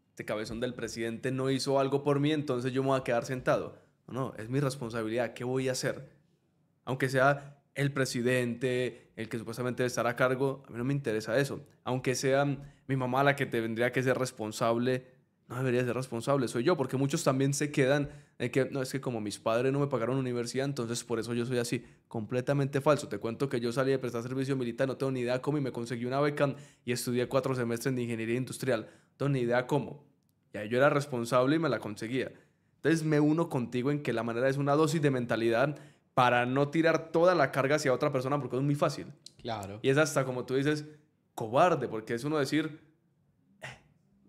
este cabezón del presidente no hizo algo por mí, entonces yo me voy a quedar sentado. No, es mi responsabilidad. ¿Qué voy a hacer? Aunque sea el presidente, el que supuestamente debe estar a cargo, a mí no me interesa eso. Aunque sea mi mamá la que tendría que ser responsable, no debería ser responsable, soy yo, porque muchos también se quedan en que, no, es que como mis padres no me pagaron universidad, entonces por eso yo soy así. Completamente falso. Te cuento que yo salí de prestar servicio militar, no tengo ni idea cómo, y me conseguí una beca y estudié 4 semestres de ingeniería industrial. No tengo ni idea cómo. Y ahí yo era responsable y me la conseguía. Entonces me uno contigo en que la manera es una dosis de mentalidad para no tirar toda la carga hacia otra persona, porque es muy fácil. Claro. Y es hasta, como tú dices, cobarde, porque es uno decir,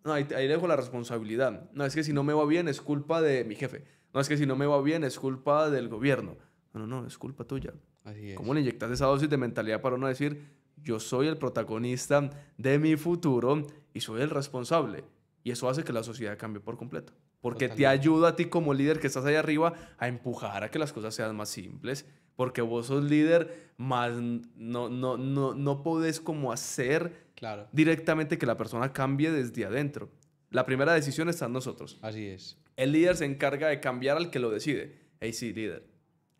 no, ahí dejo la responsabilidad. No, es que si no me va bien es culpa de mi jefe. No, es que si no me va bien es culpa del gobierno. No, es culpa tuya. Así es. ¿Cómo le inyectas esa dosis de mentalidad para uno decir, yo soy el protagonista de mi futuro y soy el responsable? Y eso hace que la sociedad cambie por completo. Porque Totalmente. te ayuda a ti como líder que estás ahí arriba a empujar a que las cosas sean más simples. Porque vos sos líder, más no podés como hacer directamente que la persona cambie desde adentro. La primera decisión está en nosotros. Así es. El líder se encarga de cambiar al que lo decide. Hey, sí, líder,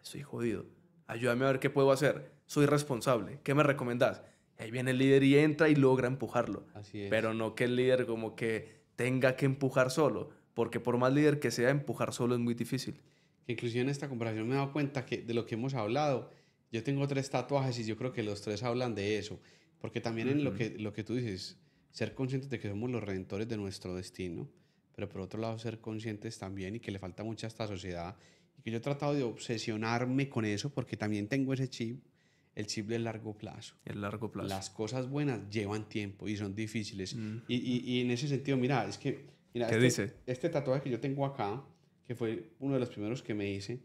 estoy jodido. Ayúdame a ver qué puedo hacer. Soy responsable. ¿Qué me recomendás? Ahí viene el líder y entra y logra empujarlo. Así es. Pero no que el líder como que tenga que empujar solo. Porque por más líder que sea, empujar solo es muy difícil. Que inclusive en esta conversación me he dado cuenta que de lo que hemos hablado, yo tengo 3 tatuajes y yo creo que los 3 hablan de eso. Porque también en lo que tú dices, ser conscientes de que somos los redentores de nuestro destino, pero por otro lado ser conscientes también y que le falta mucho a esta sociedad y que yo he tratado de obsesionarme con eso porque también tengo ese chip, el chip del largo plazo. El largo plazo. Las cosas buenas llevan tiempo y son difíciles. Y en ese sentido, mira, es que... Mira, ¿Qué dice? Este tatuaje que yo tengo acá, que fue uno de los primeros que me hice,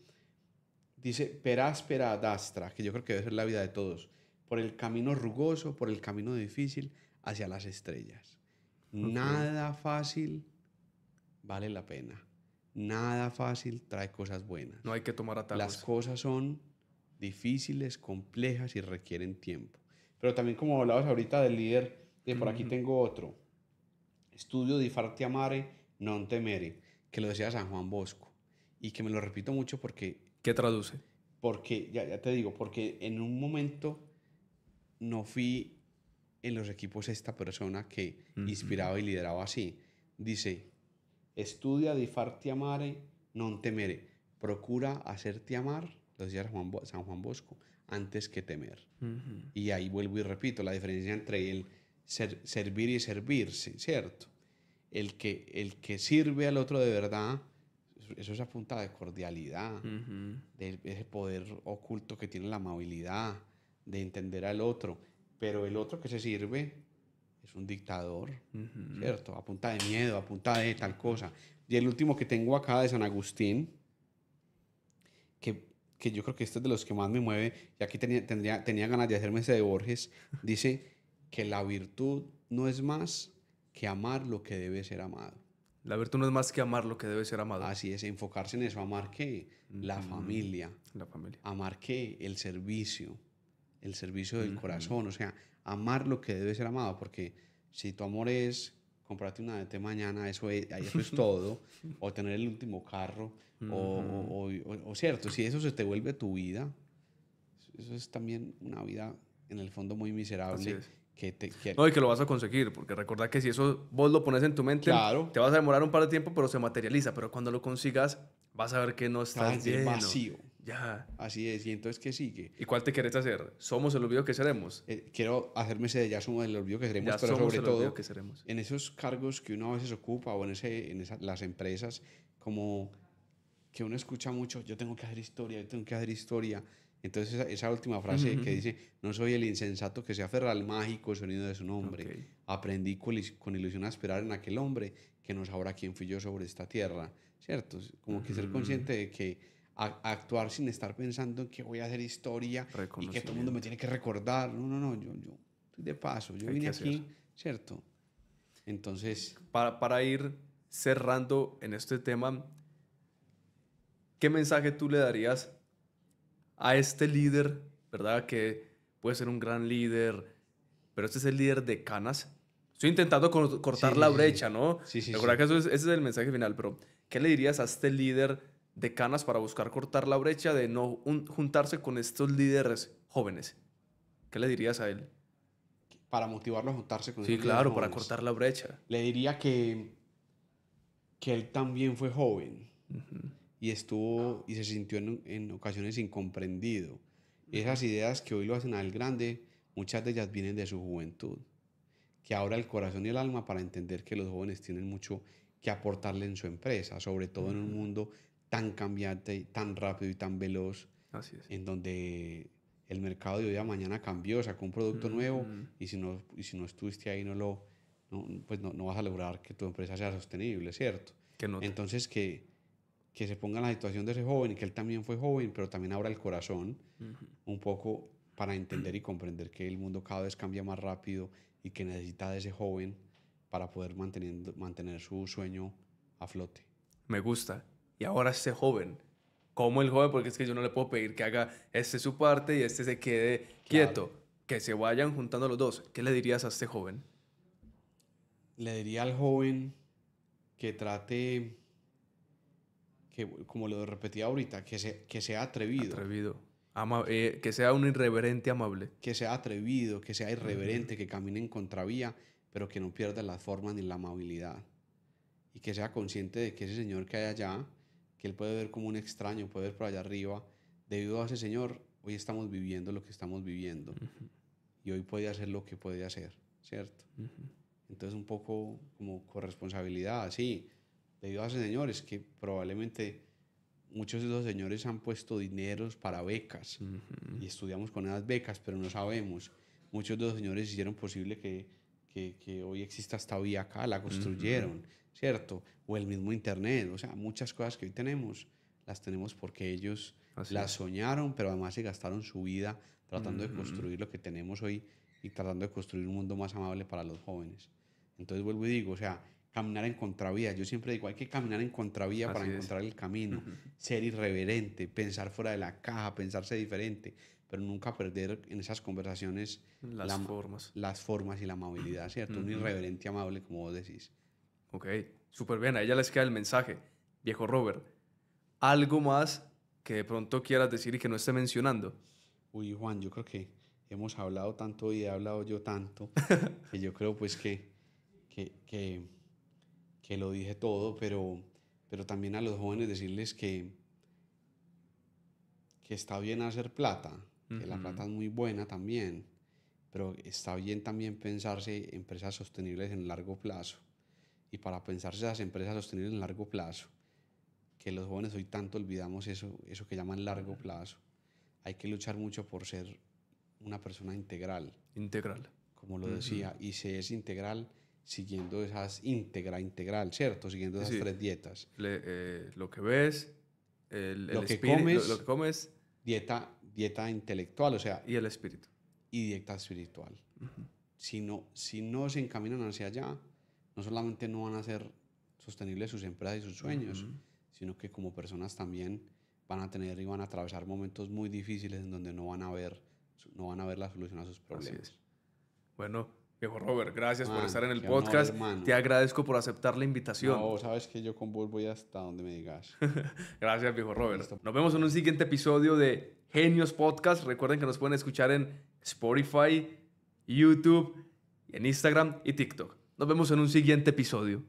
dice Peraspera ad astra, que yo creo que debe ser la vida de todos, por el camino rugoso, por el camino difícil, hacia las estrellas. Nada fácil vale la pena. Nada fácil trae cosas buenas. No hay que tomar atajos. Las cosas son difíciles, complejas y requieren tiempo. Pero también, como hablabas ahorita del líder, por aquí tengo otro. Studio di farti amare, non temere, que lo decía San Juan Bosco. Y que me lo repito mucho porque... ¿Qué traduce? Porque, ya te digo, porque en un momento no fui en los equipos esta persona que inspiraba y lideraba así. Dice, estudia di farti amare, non temere. Procura hacerte amar, lo decía San Juan Bosco, antes que temer. Y ahí vuelvo y repito la diferencia entre el servir y servirse, ¿cierto? El que sirve al otro de verdad, eso es a punta de cordialidad, de ese poder oculto que tiene la amabilidad, de entender al otro. Pero el otro que se sirve es un dictador, ¿cierto? A punta de miedo, a punta de tal cosa. Y el último que tengo acá de San Agustín, que yo creo que este es de los que más me mueve, y aquí tenía ganas de hacerme ese de Borges, dice que la virtud no es más que amar lo que debe ser amado. La virtud no es más que amar lo que debe ser amado. Así es, enfocarse en eso. ¿Amar qué? La familia. La familia. ¿Amar qué? El servicio del corazón. O sea, amar lo que debe ser amado, porque si tu amor es comprarte una DT mañana, eso es todo, o tener el último carro, o cierto, si eso se te vuelve tu vida, eso es también una vida en el fondo muy miserable. No, y que lo vas a conseguir, porque recordad que si eso vos lo pones en tu mente, claro, te vas a demorar un par de tiempo, pero se materializa. Pero cuando lo consigas, vas a ver que no estás lleno. Vacío. Ya. Así es. ¿Y entonces qué sigue? ¿Y cuál te querés hacer? ¿Somos el olvido que seremos? Quiero hacerme ese de ya somos el olvido que seremos, ya pero sobre todo que seremos. En esos cargos que uno a veces ocupa o las empresas, como que uno escucha mucho, yo tengo que hacer historia. Entonces esa última frase que dice, no soy el insensato que se aferra al mágico sonido de su nombre. Okay. Aprendí con ilusión a esperar en aquel hombre que no sabrá quién fui yo sobre esta tierra. ¿Cierto? Como que ser consciente de que actuar sin estar pensando en que voy a hacer historia y que todo el mundo me tiene que recordar. No, yo estoy de paso, yo vine aquí, ¿cierto? Entonces... Para ir cerrando en este tema, ¿qué mensaje tú le darías a este líder, verdad? Que puede ser un gran líder, pero este es el líder de canas. Estoy intentando cortar la brecha, ¿no? Sí. Recuerda que ese es el mensaje final, pero ¿qué le dirías a este líder de canas para buscar cortar la brecha de no juntarse con estos líderes jóvenes? ¿Qué le dirías a él? Para motivarlo a juntarse con esos líderes jóvenes. Para cortar la brecha. Le diría que él también fue joven. Y estuvo y se sintió en ocasiones incomprendido. Esas ideas que hoy lo hacen al grande, muchas de ellas vienen de su juventud. Que abra el corazón y el alma para entender que los jóvenes tienen mucho que aportarle en su empresa, sobre todo en un mundo tan cambiante, tan rápido y tan veloz. Así es. En donde el mercado de hoy a mañana cambió, sacó un producto nuevo y si no estuviste ahí no vas a lograr que tu empresa sea sostenible, ¿cierto? Entonces que se ponga en la situación de ese joven y que él también fue joven, pero también abra el corazón un poco para entender y comprender que el mundo cada vez cambia más rápido y que necesita de ese joven para poder mantener su sueño a flote. Me gusta. Y ahora este joven, como el joven, porque es que yo no le puedo pedir que haga su parte y se quede quieto, que se vayan juntando los dos. ¿Qué le dirías a este joven? Le diría al joven que trate... que, como lo repetía ahorita, que sea atrevido. Que sea un irreverente amable. Que sea atrevido, que sea irreverente, que camine en contravía, pero que no pierda las formas ni la amabilidad. Y que sea consciente de que ese señor que hay allá, que él puede ver como un extraño, puede ver por allá arriba, debido a ese señor, hoy estamos viviendo lo que estamos viviendo. Y hoy puede hacer lo que puede hacer, ¿cierto? Entonces un poco como corresponsabilidad, sí. Debido a ese señor es que probablemente muchos de esos señores han puesto dineros para becas y estudiamos con esas becas, pero no sabemos. Muchos de esos señores hicieron posible que hoy exista esta vía acá, la construyeron, ¿cierto? O el mismo internet, o sea, muchas cosas que hoy tenemos, las tenemos porque ellos las soñaron, pero además se gastaron su vida tratando de construir lo que tenemos hoy y tratando de construir un mundo más amable para los jóvenes. Entonces vuelvo y digo, o sea, caminar en contravía. Yo siempre digo, hay que caminar en contravía para encontrar el camino, ser irreverente, pensar fuera de la caja, pensarse diferente, pero nunca perder en esas conversaciones las formas y la amabilidad, ¿cierto? Un irreverente amable, como vos decís. Ok, súper bien. A ella les queda el mensaje. Viejo Robert, ¿algo más que de pronto quieras decir y que no esté mencionando? Uy, Juan, yo creo que hemos hablado tanto y he hablado yo tanto que yo creo pues que lo dije todo, pero también a los jóvenes decirles que está bien hacer plata, que la plata es muy buena también, pero está bien también pensarse empresas sostenibles en largo plazo. Y para pensarse esas empresas sostenibles en largo plazo, que los jóvenes hoy tanto olvidamos eso que llaman largo plazo, hay que luchar mucho por ser una persona integral. Integral. Como lo decía, y se es integral siguiendo esas integral, ¿cierto? Siguiendo esas 3 dietas. Lo que ves, lo que comes, dieta intelectual, o sea... Y el espíritu. Y dieta espiritual. Si no se encaminan hacia allá, no solamente no van a ser sostenibles sus empresas y sus sueños, sino que como personas también van a tener y van a atravesar momentos muy difíciles en donde no van a ver la solución a sus problemas. Bueno, viejo Robert, gracias por estar en el podcast. Honor, te agradezco por aceptar la invitación. No, sabes que yo con vos voy hasta donde me digas. Gracias, viejo Robert. Listo. Nos vemos en un siguiente episodio de Genios Podcast. Recuerden que nos pueden escuchar en Spotify, YouTube, en Instagram y TikTok. Nos vemos en un siguiente episodio.